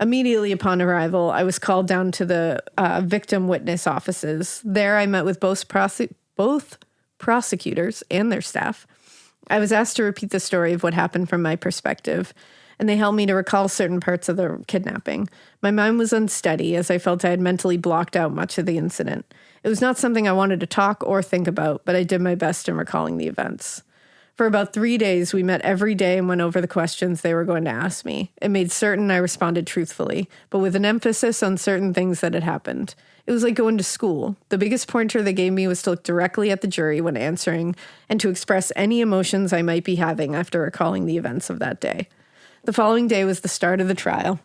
Immediately upon arrival, I was called down to the victim witness offices. There I met with both prosecutors and their staff. I was asked to repeat the story of what happened from my perspective, and they helped me to recall certain parts of the kidnapping. My mind was unsteady as I felt I had mentally blocked out much of the incident. It was not something I wanted to talk or think about, but I did my best in recalling the events. For about 3 days, we met every day and went over the questions they were going to ask me. It made certain I responded truthfully, but with an emphasis on certain things that had happened. It was like going to school. The biggest pointer they gave me was to look directly at the jury when answering and to express any emotions I might be having after recalling the events of that day. The following day was the start of the trial.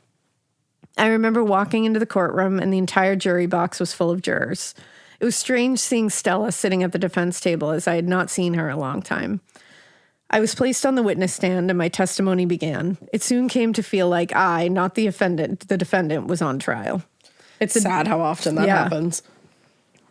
I remember walking into the courtroom and the entire jury box was full of jurors. It was strange seeing Stella sitting at the defense table as I had not seen her in a long time. I was placed on the witness stand and my testimony began. It soon came to feel like I, not the defendant, was on trial. It's sad how often that happens.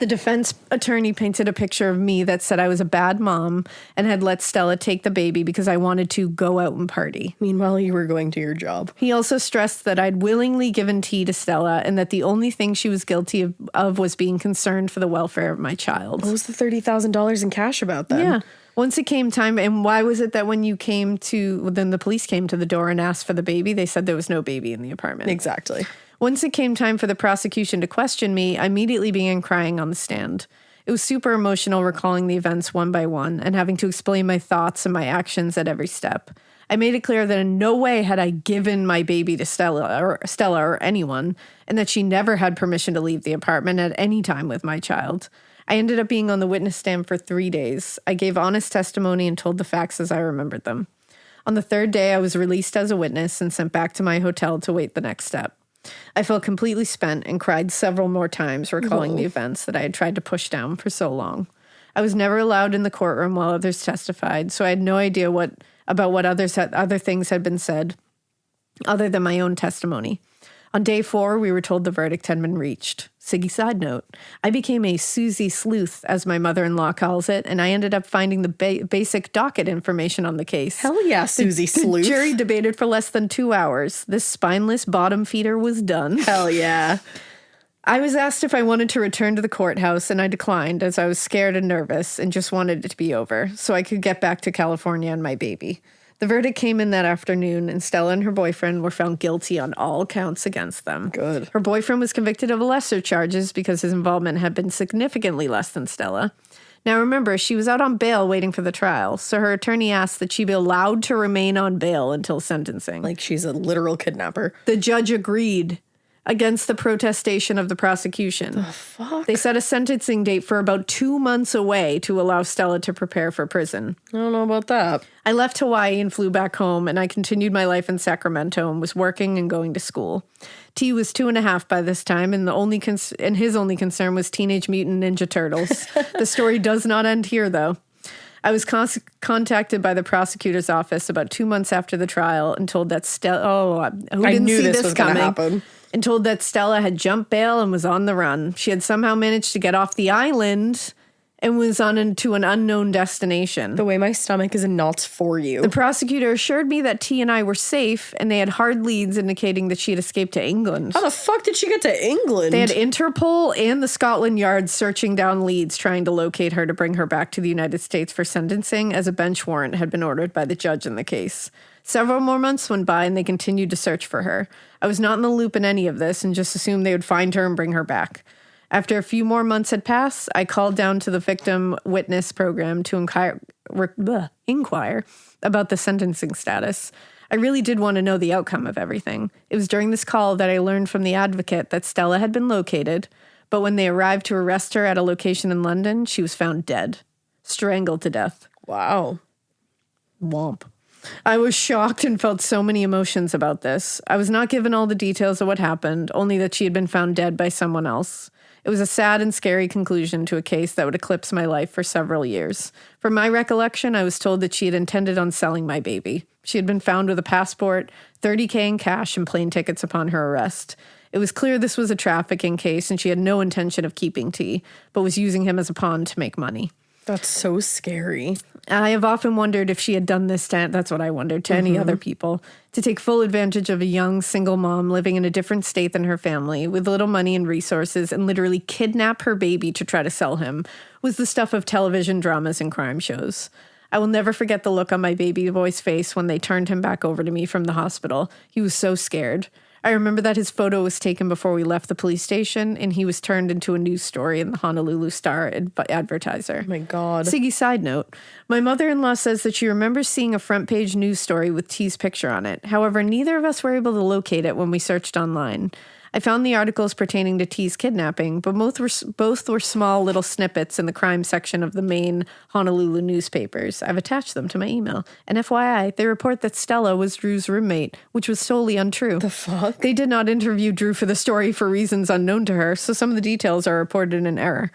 The defense attorney painted a picture of me that said I was a bad mom and had let Stella take the baby because I wanted to go out and party. Meanwhile, you were going to your job. He also stressed that I'd willingly given T to Stella and that the only thing she was guilty of was being concerned for the welfare of my child. What was the $30,000 in cash about then? Yeah. Once it came time, and why was it that when you came to, then the police came to the door and asked for the baby, they said there was no baby in the apartment. Exactly. Once it came time for the prosecution to question me, I immediately began crying on the stand. It was super emotional recalling the events one by one and having to explain my thoughts and my actions at every step. I made it clear that in no way had I given my baby to Stella or anyone, and that she never had permission to leave the apartment at any time with my child. I ended up being on the witness stand for 3 days. I gave honest testimony and told the facts as I remembered them. On the third day, I was released as a witness and sent back to my hotel to wait the next step. I felt completely spent and cried several more times recalling the events that I had tried to push down for so long. I was never allowed in the courtroom while others testified, so I had no idea what other things had been said other than my own testimony. On day 4, we were told the verdict had been reached. Siggy side note, I became a Susie Sleuth, as my mother-in-law calls it, and I ended up finding the basic docket information on the case. Hell yeah, Susie Sleuth. The jury debated for less than 2 hours. This spineless bottom feeder was done. Hell yeah. I was asked if I wanted to return to the courthouse, and I declined as I was scared and nervous and just wanted it to be over so I could get back to California and my baby. The verdict came in that afternoon, and Stella and her boyfriend were found guilty on all counts against them. Good. Her boyfriend was convicted of lesser charges because his involvement had been significantly less than Stella. Now remember, she was out on bail waiting for the trial, so her attorney asked that she be allowed to remain on bail until sentencing. Like she's a literal kidnapper. The judge agreed against the protestation of the prosecution. The fuck? They set a sentencing date for about 2 months away to allow Stella to prepare for prison. I don't know about that. I left Hawaii and flew back home, and I continued my life in Sacramento and was working and going to school. T was 2.5 by this time, and his only concern was Teenage Mutant Ninja Turtles. The story does not end here, though. I was contacted by the prosecutor's office about 2 months after the trial and told that Stella... I knew this was going to happen. And told that Stella had jumped bail and was on the run. She had somehow managed to get off the island and was on to an unknown destination. The way my stomach is in knots for you. The prosecutor assured me that T and I were safe, and they had hard leads indicating that she had escaped to England. How the fuck did she get to England? They had Interpol and the Scotland Yard searching down leads, trying to locate her to bring her back to the United States for sentencing, as a bench warrant had been ordered by the judge in the case. Several more months went by, and they continued to search for her. I was not in the loop in any of this, and just assumed they would find her and bring her back. After a few more months had passed, I called down to the victim witness program to inquire about the sentencing status. I really did want to know the outcome of everything. It was during this call that I learned from the advocate that Stella had been located, but when they arrived to arrest her at a location in London, she was found dead, strangled to death. Wow. Womp. I was shocked and felt so many emotions about this. I was not given all the details of what happened, only that she had been found dead by someone else. It It was a sad and scary conclusion to a case that would eclipse my life for several years. From my recollection, I was told that she had intended on selling my baby. She had been found with a passport, $30,000 in cash, and plane tickets upon her arrest. It was clear this was a trafficking case, and she had no intention of keeping T, but was using him as a pawn to make money. That's so scary. I have often wondered if she had done this that's what I wondered, to any other people, to take full advantage of a young single mom living in a different state than her family, with little money and resources, and literally kidnap her baby to try to sell him, was the stuff of television dramas and crime shows. I will never forget the look on my baby boy's face when they turned him back over to me from the hospital. He was so scared. I remember that his photo was taken before we left the police station, and he was turned into a news story in the Honolulu Star Advertiser. Oh my God. Siggy side note, my mother-in-law says that she remembers seeing a front page news story with T's picture on it. However, neither of us were able to locate it when we searched online. I found the articles pertaining to T's kidnapping, but both were small little snippets in the crime section of the main Honolulu newspapers. I've attached them to my email. And FYI, they report that Stella was Drew's roommate, which was solely untrue. The fuck? They did not interview Drew for the story for reasons unknown to her, so some of the details are reported in error.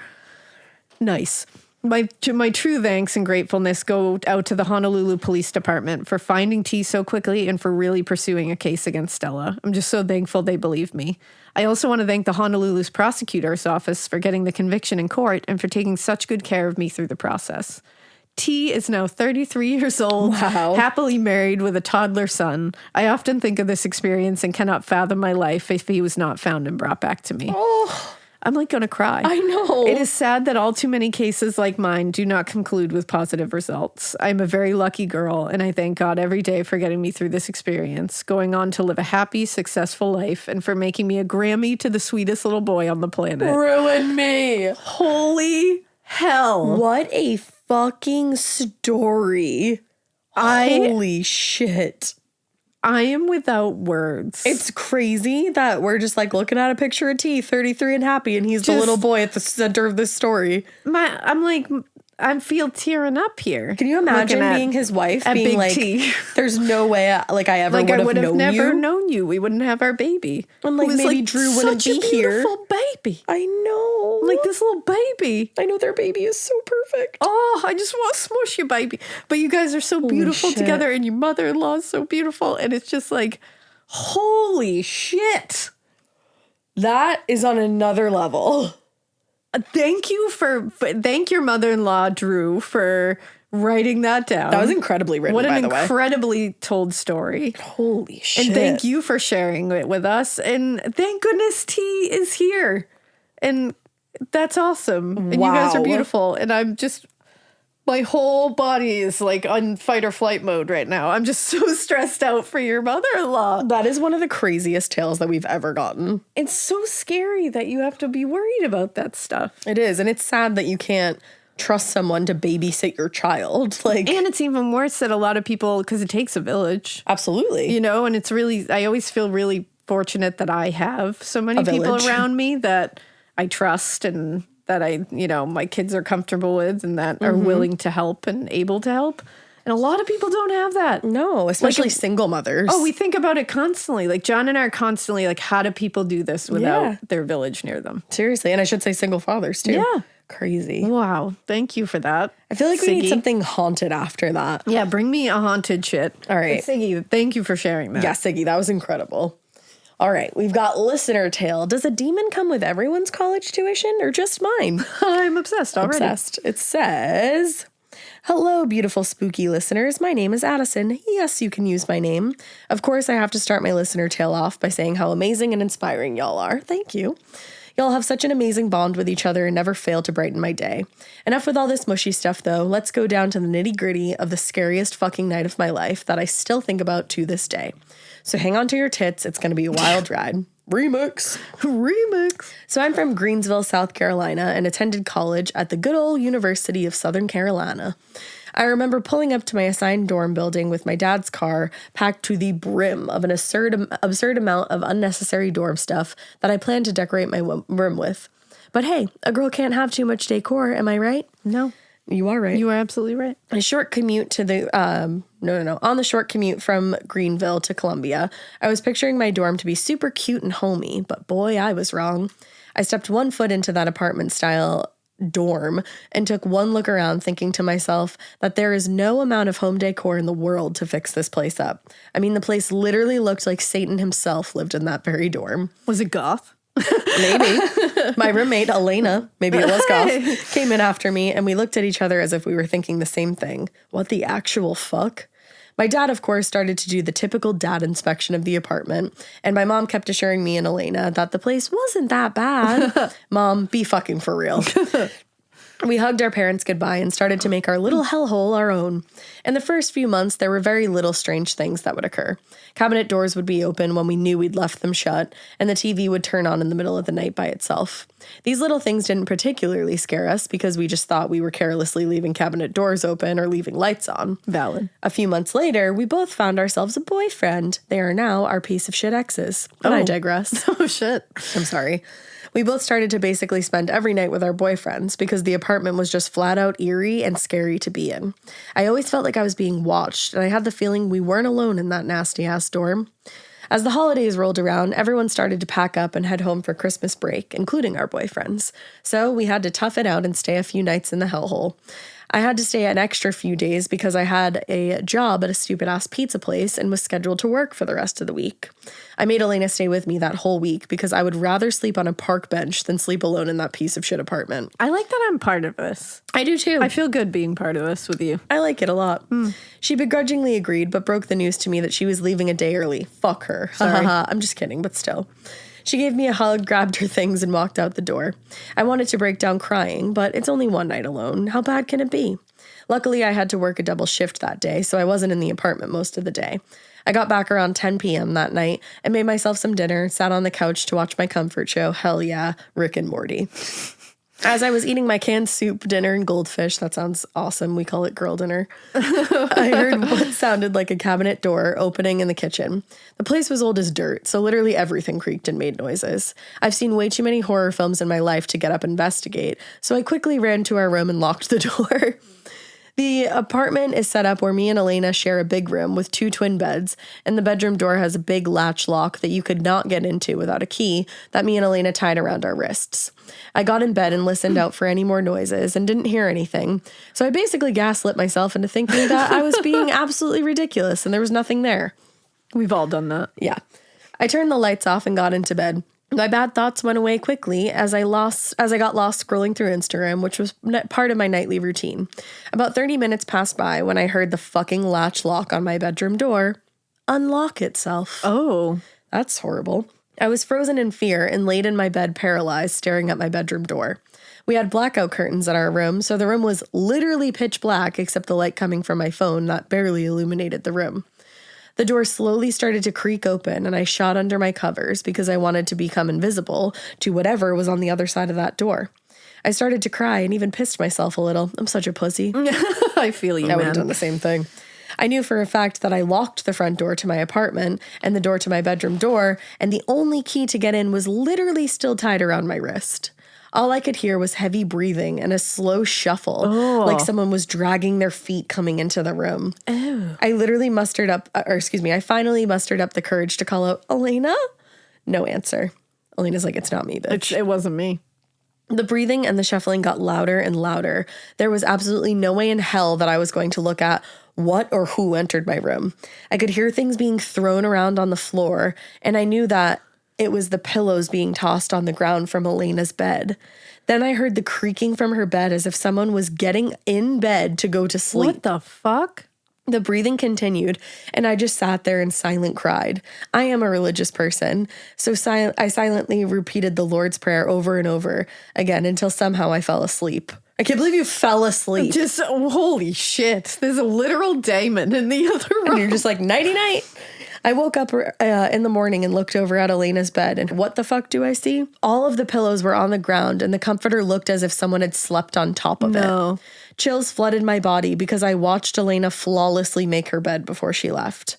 Nice. My true thanks and gratefulness go out to the Honolulu Police Department for finding T so quickly and for really pursuing a case against Stella. I'm just so thankful they believed me. I also want to thank the Honolulu's prosecutor's office for getting the conviction in court and for taking such good care of me through the process. T is now 33 years old, Wow. happily married with a toddler son. I often think of this experience and cannot fathom my life if he was not found and brought back to me. Oh, I'm like going to cry. I know. It is sad that all too many cases like mine do not conclude with positive results. I'm a very lucky girl, and I thank God every day for getting me through this experience, going on to live a happy, successful life, and for making me a Grammy to the sweetest little boy on the planet. ruin me. Holy hell. What a fucking story. Holy shit. I am without words. It's crazy that we're just like looking at a picture of T, 33 and happy, and he's the little boy at the center of this story. I'm like, I feel tearing up here. Can you imagine being his wife, being Big like, T. There's no way I ever Like, I would have never known you. known you. We wouldn't have our baby. And like, Who was, maybe Drew wouldn't be such a here. beautiful baby. I know. Like this little baby. I know their baby is so perfect. Oh, I just want to smush you, baby. But you guys are so beautiful shit. together, and your mother-in-law is so beautiful, and it's just like, holy shit. That is on another level. Thank you thank your mother-in-law, Drew, for writing that down. That was incredibly written, What by an the way. incredibly told story. Holy shit. And thank you for sharing it with us. And thank goodness T is here. And that's awesome. And you guys are Wow. beautiful. And I'm just, my whole body is like on fight or flight mode right now. I'm just so stressed out for your mother-in-law. That is one of the craziest tales that we've ever gotten. It's so scary that you have to be worried about that stuff. It is. And it's sad that you can't trust someone to babysit your child. Like, And it's even worse that a lot of people, because it takes a village, absolutely. you know, and it's really, I always feel really fortunate that I have so many people village. around me that I trust and that my kids are comfortable with and that are willing to help and able to help. And a lot of people don't have that. No, especially single mothers. Oh, we think about it constantly. Like John and I are constantly like, how do people do this without their village near them? Seriously. And I should say single fathers too. Yeah. Crazy. Wow. Thank you for that. I feel like we need Siggy. something haunted after that. Yeah, bring me a haunted shit. All right. And Siggy, thank you for sharing that. Yeah, Siggy, that was incredible. All right, we've got listener tale. Does a demon come with everyone's college tuition or just mine? I'm obsessed already. Obsessed. It says, hello, beautiful spooky listeners. My name is Addison. Yes, you can use my name. Of course, I have to start my listener tale off by saying how amazing and inspiring y'all are. Thank you. Y'all have such an amazing bond with each other and never fail to brighten my day. Enough with all this mushy stuff, though. Let's go down to the nitty-gritty of the scariest fucking night of my life that I still think about to this day. So hang on to your tits. It's going to be a wild ride. Remix. So I'm from Greensville, South Carolina, and attended college at the good old University of Southern Carolina. I remember pulling up to my assigned dorm building with my dad's car packed to the brim of an absurd amount of unnecessary dorm stuff that I planned to decorate my room with. But hey, a girl can't have too much decor, am I right? No. You are right. You are absolutely right. A short commute to the, on the short commute from Greenville to Columbia, I was picturing my dorm to be super cute and homey, but boy, I was wrong. I stepped one foot into that apartment-style dorm and took one look around, thinking to myself that there is no amount of home decor in the world to fix this place up. I mean, the place literally looked like Satan himself lived in that very dorm. Was it goth? Maybe. My roommate, Elena, maybe it was goth, came in after me, and we looked at each other as if we were thinking the same thing. What the actual fuck? My dad, of course, started to do the typical dad inspection of the apartment, and my mom kept assuring me and Elena that the place wasn't that bad. Mom, be fucking for real. We hugged our parents goodbye and started to make our little hellhole our own. In the first few months, there were very little strange things that would occur. Cabinet doors would be open when we knew we'd left them shut, and the TV would turn on in the middle of the night by itself. These little things didn't particularly scare us because we just thought we were carelessly leaving cabinet doors open or leaving lights on. Valid. A few months later, we both found ourselves a boyfriend. They are now our piece of shit exes. But I digress. Oh, shit. I'm sorry. We both started to basically spend every night with our boyfriends because the apartment was just flat out eerie and scary to be in. I always felt like I was being watched, and I had the feeling we weren't alone in that nasty-ass dorm. As the holidays rolled around, everyone started to pack up and head home for Christmas break, including our boyfriends. So we had to tough it out and stay a few nights in the hellhole. I had to stay an extra few days because I had a job at a stupid-ass pizza place and was scheduled to work for the rest of the week. I made Elena stay with me that whole week because I would rather sleep on a park bench than sleep alone in that piece of shit apartment. I like that I'm part of this. I do too. I feel good being part of this with you. I like it a lot. She begrudgingly agreed, but broke the news to me that she was leaving a day early. Fuck her. Sorry. I'm just kidding, but still. She gave me a hug, grabbed her things, and walked out the door. I wanted to break down crying, but it's only one night alone. How bad can it be? Luckily, I had to work a double shift that day, so I wasn't in the apartment most of the day. I got back around 10 p.m. that night and made myself some dinner, sat on the couch to watch my comfort show, hell yeah, Rick and Morty. As I was eating my canned soup, dinner, and goldfish, that sounds awesome, we call it girl dinner, I heard what sounded like a cabinet door opening in the kitchen. The place was old as dirt, so literally everything creaked and made noises. I've seen way too many horror films in my life to get up and investigate, so I quickly ran to our room and locked the door. The apartment is set up where me and Elena share a big room with 2 twin beds, and the bedroom door has a big latch lock that you could not get into without a key that me and Elena tied around our wrists. I got in bed and listened out for any more noises and didn't hear anything, so I basically gaslit myself into thinking that I was being absolutely ridiculous and there was nothing there. We've all done that. Yeah. I turned the lights off and got into bed. My bad thoughts went away quickly as I got lost scrolling through Instagram, which was part of my nightly routine. About 30 minutes passed by when I heard the fucking latch lock on my bedroom door unlock itself. Oh. That's horrible. I was frozen in fear and laid in my bed paralyzed, staring at my bedroom door. We had blackout curtains in our room, so the room was literally pitch black except the light coming from my phone that barely illuminated the room. The door slowly started to creak open, and I shot under my covers because I wanted to become invisible to whatever was on the other side of that door. I started to cry and even pissed myself a little. I'm such a pussy. I feel you, I would have done the same thing. I knew for a fact that I locked the front door to my apartment and the door to my bedroom door, and the only key to get in was literally still tied around my wrist. All I could hear was heavy breathing and a slow shuffle, like someone was dragging their feet coming into the room. Ew. I finally mustered up the courage to call out, Elena? No answer. Elena's like, it's not me, bitch. It wasn't me. The breathing and the shuffling got louder and louder. There was absolutely no way in hell that I was going to look at what or who entered my room. I could hear things being thrown around on the floor, and I knew that it was the pillows being tossed on the ground from Elena's bed. Then I heard the creaking from her bed as if someone was getting in bed to go to sleep. What the fuck? The breathing continued, and I just sat there and silent cried. I am a religious person, so I silently repeated the Lord's Prayer over and over again until somehow I fell asleep. I can't believe you fell asleep. Just, holy shit. There's a literal daemon in the other room. And you're just like, nighty-night. I woke up in the morning and looked over at Elena's bed, and what the fuck do I see? All of the pillows were on the ground, and the comforter looked as if someone had slept on top of it. Chills flooded my body because I watched Elena flawlessly make her bed before she left.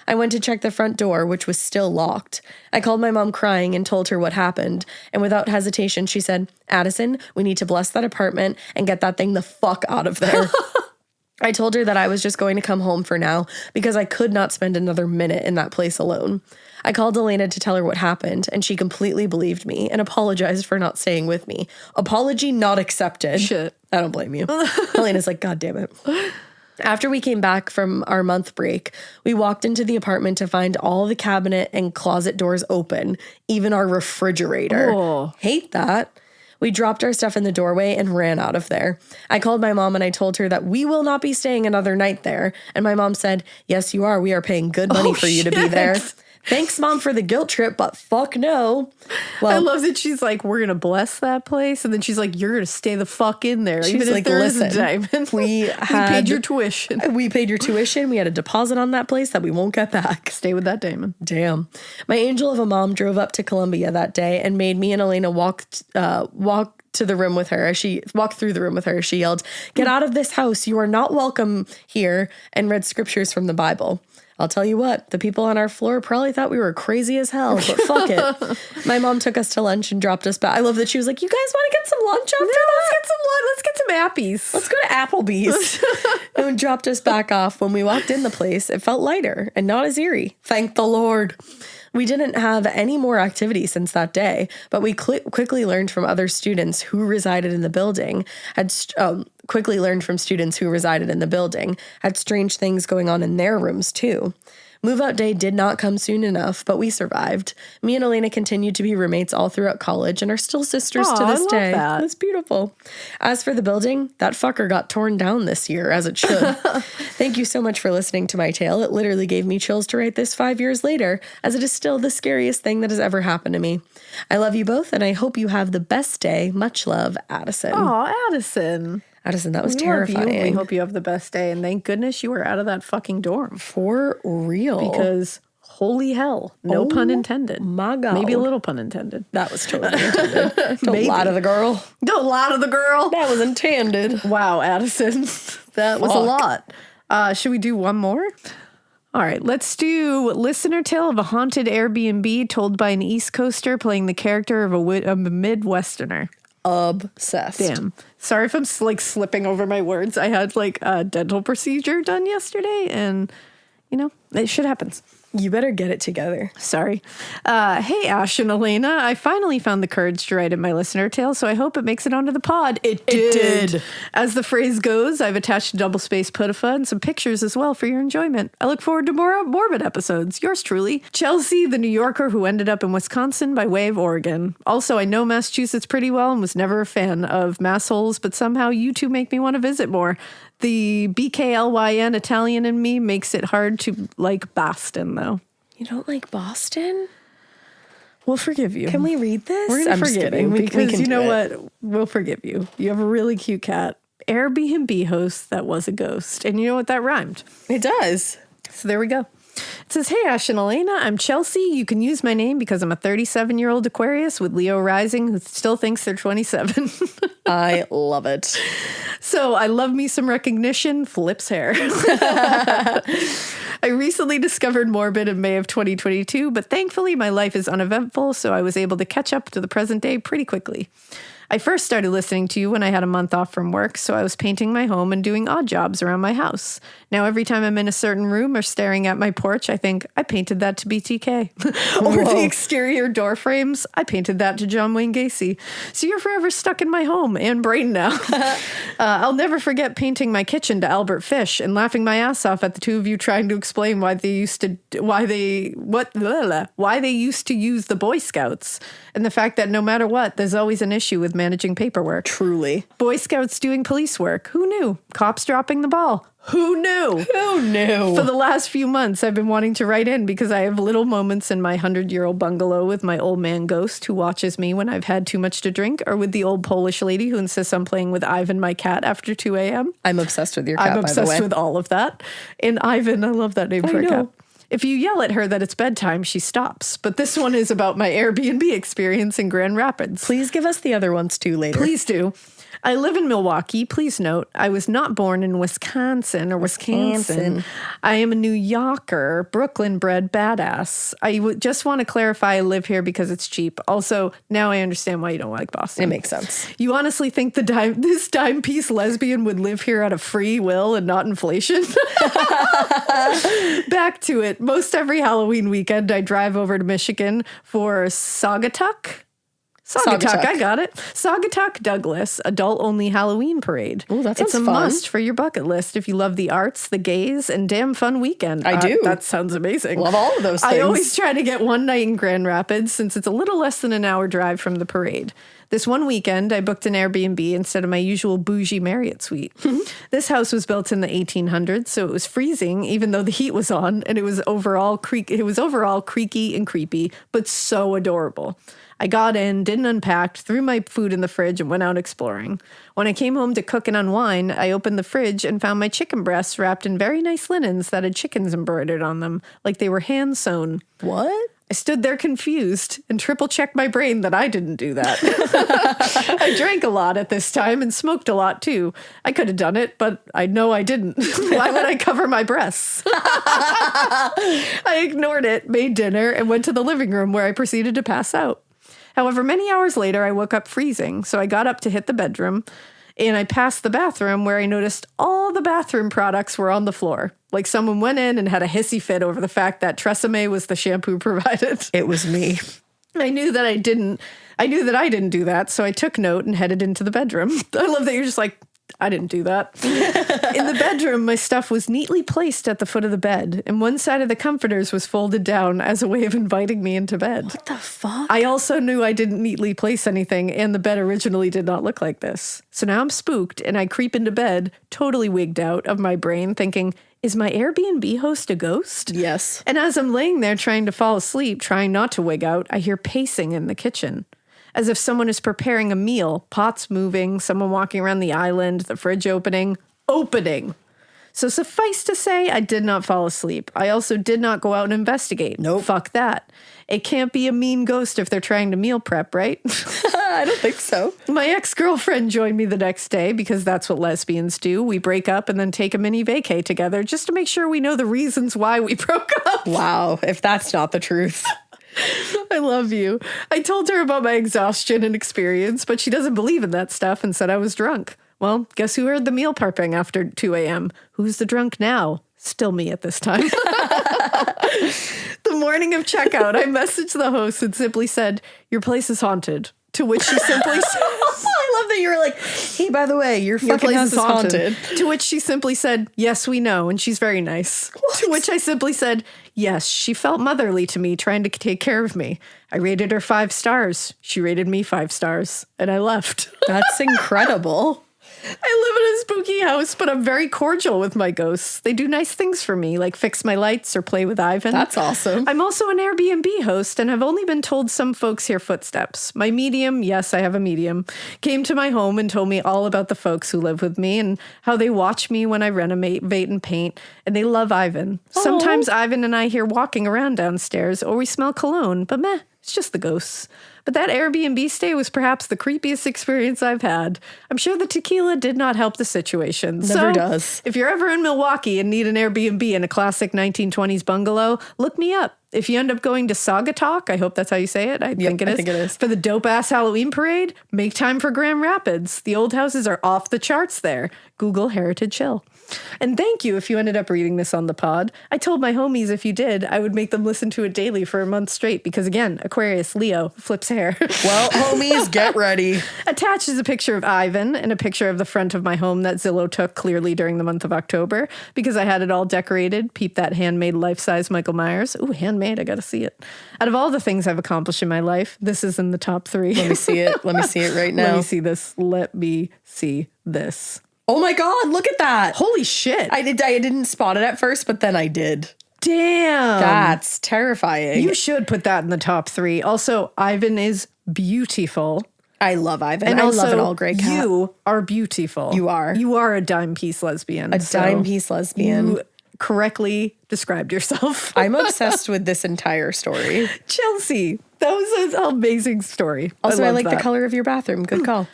I went to check the front door, which was still locked. I called my mom crying and told her what happened, and without hesitation, she said, Addison, we need to bless that apartment and get that thing the fuck out of there. I told her that I was just going to come home for now because I could not spend another minute in that place alone. I called Elena to tell her what happened, and she completely believed me and apologized for not staying with me. Apology not accepted. Shit. I don't blame you. Elena's like, God damn it. After we came back from our month break, we walked into the apartment to find all the cabinet and closet doors open, even our refrigerator. Oh. Hate that. We dropped our stuff in the doorway and ran out of there. I called my mom and I told her that we will not be staying another night there. And my mom said, yes, you are. We are paying good money for you to be there. Thanks, Mom, for the guilt trip, but fuck no. Well, I love that she's like, we're going to bless that place. And then she's like, you're going to stay the fuck in there. She's even like, if there is a listen, diamond. we paid your tuition. We paid your tuition. We had a deposit on that place that we won't get back. Stay with that diamond. Damn. My angel of a mom drove up to Columbia that day and made me and Elena walk to the room with her. As she walked through the room with her, she yelled, "Get out of this house. You are not welcome here," and read scriptures from the Bible. I'll tell you what, the people on our floor probably thought we were crazy as hell, but fuck it. My mom took us to lunch and dropped us back. I love that she was like, you guys want to get some lunch after that? Let's get some lunch. Let's get some appies. Let's go to Applebee's. And dropped us back off. When we walked in the place, it felt lighter and not as eerie. Thank the Lord. We didn't have any more activity since that day, but we quickly learned from other students who resided in the building, had strange things going on in their rooms too. Move-out day did not come soon enough, but we survived. Me and Elena continued to be roommates all throughout college and are still sisters to this day. That. That's beautiful. As for the building, that fucker got torn down this year, as it should. Thank you so much for listening to my tale. It literally gave me chills to write this 5 years later, as it is still the scariest thing that has ever happened to me. I love you both, and I hope you have the best day. Much love, Addison. Oh, Addison. Addison, that was terrifying. We hope you have the best day. And thank goodness you were out of that fucking dorm. For real. Because holy hell. No pun intended. My God. Maybe a little pun intended. That was totally intended. Don't lie to the girl. Don't lie to the girl. That was intended. Wow, Addison. That was a lot. Should we do one more? All right, let's do listener tale of a haunted Airbnb told by an East Coaster playing the character of a Midwesterner. Obsessed. Damn. Sorry if I'm like slipping over my words. I had like a dental procedure done yesterday and, you know, it shit happens. You better get it together. Sorry. Hey, Ash and Elena. I finally found the courage to write in my listener tale, so I hope it makes it onto the pod. It did. As the phrase goes, I've attached a double-spaced puttifa and some pictures as well for your enjoyment. I look forward to more Morbid episodes. Yours truly, Chelsea, the New Yorker who ended up in Wisconsin by way of Oregon. Also, I know Massachusetts pretty well and was never a fan of massholes, but somehow you two make me want to visit more. The BKLYN Italian in me makes it hard to like Boston, though. You don't like Boston? We'll forgive you. Can we read this? We're going to forgive you because you know what? what? We'll forgive you. You have a really cute cat. Airbnb host that was a ghost. And you know what? That rhymed. It does. So there we go. It says, hey, Ash and Elena, I'm Chelsea. You can use my name because I'm a 37-year-old Aquarius with Leo rising who still thinks they're 27. I love it. So I love me some recognition. Flips hair. I recently discovered Morbid in May of 2022, but thankfully my life is uneventful, so I was able to catch up to the present day pretty quickly. I first started listening to you when I had a month off from work, so I was painting my home and doing odd jobs around my house. Now, every time I'm in a certain room or staring at my porch, I think, I painted that to BTK. Or the exterior door frames, I painted that to John Wayne Gacy. So you're forever stuck in my home and brain now. I'll never forget painting my kitchen to Albert Fish and laughing my ass off at the two of you trying to explain why they used to use the Boy Scouts. And the fact that no matter what, there's always an issue with managing paperwork. Truly. Boy Scouts doing police work. Who knew? Cops dropping the ball. Who knew? Who knew? For the last few months, I've been wanting to write in because I have little moments in my 100-year-old bungalow with my old man ghost who watches me when I've had too much to drink, or with the old Polish lady who insists on playing with Ivan, my cat, after 2 a.m. I'm obsessed with your cat, I'm by the way. obsessed with all of that. And Ivan, I love that name for a cat. If you yell at her that it's bedtime, she stops. But this one is about my Airbnb experience in Grand Rapids. Please give us the other ones too later. Please do. I live in Milwaukee. Please note, I was not born in Wisconsin. I am a New Yorker, Brooklyn-bred badass. I just want to clarify I live here because it's cheap. Also, now I understand why you don't like Boston. It makes sense. You honestly think this dime piece lesbian would live here out of free will and not inflation? Back to it. Most every Halloween weekend, I drive over to Michigan for Saugatuck, I got it. Saugatuck Douglas, adult-only Halloween parade. Oh, that sounds fun. It's a fun. must for your bucket list if you love the arts, the gays, and damn fun weekend. I do. That sounds amazing. Love all of those things. I always try to get one night in Grand Rapids since it's a little less than an hour drive from the parade. This one weekend, I booked an Airbnb instead of my usual bougie Marriott suite. This house was built in the 1800s, so it was freezing, even though the heat was on, and it was overall creaky and creepy, but so adorable. I got in, didn't unpack, threw my food in the fridge, and went out exploring. When I came home to cook and unwind, I opened the fridge and found my chicken breasts wrapped in very nice linens that had chickens embroidered on them, like they were hand-sewn. What? I stood there confused and triple-checked my brain that I didn't do that. I drank a lot at this time and smoked a lot, too. I could have done it, but I know I didn't. Why would I cover my breasts? I ignored it, made dinner, and went to the living room where I proceeded to pass out. However, many hours later, I woke up freezing, so I got up to hit the bedroom, and I passed the bathroom where I noticed all the bathroom products were on the floor. Like someone went in and had a hissy fit over the fact that Tresemme was the shampoo provided. It was me. I knew that I didn't do that, so I took note and headed into the bedroom. I love that you're just like, I didn't do that. In the bedroom, my stuff was neatly placed at the foot of the bed, and one side of the comforters was folded down as a way of inviting me into bed. What the fuck? I also knew I didn't neatly place anything, and the bed originally did not look like this. So now I'm spooked, and I creep into bed, totally wigged out of my brain, thinking, is my Airbnb host a ghost? Yes. And as I'm laying there trying to fall asleep, trying not to wig out, I hear pacing in the kitchen. As if someone is preparing a meal, pots moving, someone walking around the island, the fridge opening. So suffice to say, I did not fall asleep. I also did not go out and investigate. Nope. Fuck that. It can't be a mean ghost if they're trying to meal prep, right? I don't think so. My ex-girlfriend joined me the next day because that's what lesbians do. We break up and then take a mini vacay together just to make sure we know the reasons why we broke up. Wow, if that's not the truth. I love you. I told her about my exhaustion and experience, but she doesn't believe in that stuff and said I was drunk. Well, guess who heard the meal prepping after 2 a.m.? Who's the drunk now? Still me at this time. The morning of checkout, I messaged the host and simply said, your place is haunted. To which she simply said... I love that you were like, hey, by the way, your fucking place house is haunted. To which she simply said, yes, we know, and she's very nice. What? To which I simply said, yes, she felt motherly to me, trying to take care of me. I rated her 5 stars. She rated me 5 stars, and I left. That's incredible. I live in a spooky house, but I'm very cordial with my ghosts. They do nice things for me, like fix my lights or play with Ivan. That's awesome. I'm also an Airbnb host, and have only been told some folks hear footsteps. My medium, yes, I have a medium, came to my home and told me all about the folks who live with me and how they watch me when I renovate and paint, and they love Ivan. Aww. Sometimes Ivan and I hear walking around downstairs, or we smell cologne, but meh, it's just the ghosts. But that Airbnb stay was perhaps the creepiest experience I've had. I'm sure the tequila did not help the situation. Never does. If you're ever in Milwaukee and need an Airbnb in a classic 1920s bungalow, look me up. If you end up going to Saugatuck, I hope that's how you say it. I think it is. For the dope-ass Halloween parade, make time for Grand Rapids. The old houses are off the charts there. Google Heritage Hill. And thank you if you ended up reading this on the pod. I told my homies if you did, I would make them listen to it daily for a month straight because, again, Aquarius, Leo, flips hair. Well, homies, get ready. Attached is a picture of Ivan and a picture of the front of my home that Zillow took clearly during the month of October because I had it all decorated. Peep that handmade life-size Michael Myers. Ooh, handmade. I got to see it. Out of all the things I've accomplished in my life, this is in the top 3. Let me see it. Let me see it right now. Let me see this. Let me see this. Oh my God, look at that. Holy shit. I didn't spot it at first, but then I did. Damn. That's terrifying. You should put that in the top 3. Also, Ivan is beautiful. I love Ivan. And I also, love an all gray cat. You are beautiful. You are. You are a dime piece lesbian. A dime piece lesbian. You correctly described yourself. I'm obsessed with this entire story. Chelsea, that was an amazing story. Also, I like the color of your bathroom. Good call.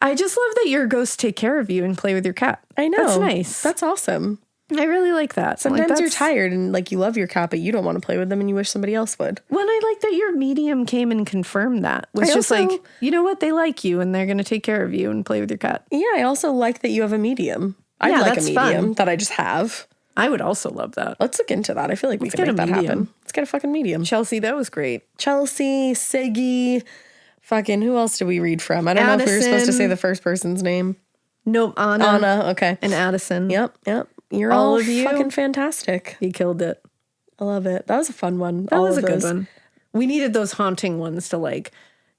I just love that your ghosts take care of you and play with your cat. I know. That's nice. That's awesome. I really like that. Sometimes you're tired and like you love your cat, but you don't want to play with them and you wish somebody else would. Well, I like that your medium came and confirmed that. Was just like, you know what? They like you and they're going to take care of you and play with your cat. Yeah, I also like that you have a medium. I'd like a medium that I just have. I would also love that. Let's look into that. I feel like we can make that happen. Let's get a fucking medium. Chelsea, that was great. Chelsea, Siggy, fucking who else did we read from? I don't know if we were supposed to say the first person's name. Nope, Anna. Anna, okay. And Addison. Yep. You're all of you fucking fantastic. You killed it. I love it. That was a fun one. That was a good one. We needed those haunting ones to like,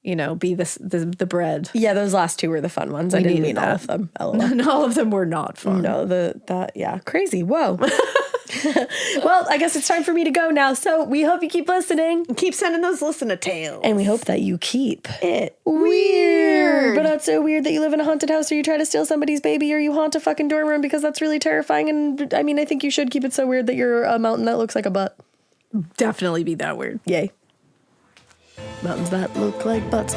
you know, be the bread. Yeah, those last two were the fun ones. I didn't mean all of them. LOL. And all of them were not fun. No, crazy. Whoa. Well, I guess it's time for me to go now. So we hope you keep listening. Keep sending those listener tales. And we hope that you keep it weird. But not so weird that you live in a haunted house or you try to steal somebody's baby or you haunt a fucking dorm room because that's really terrifying. And I mean, I think you should keep it so weird that you're a mountain that looks like a butt. Definitely be that weird. Yay. Mountains that look like butts.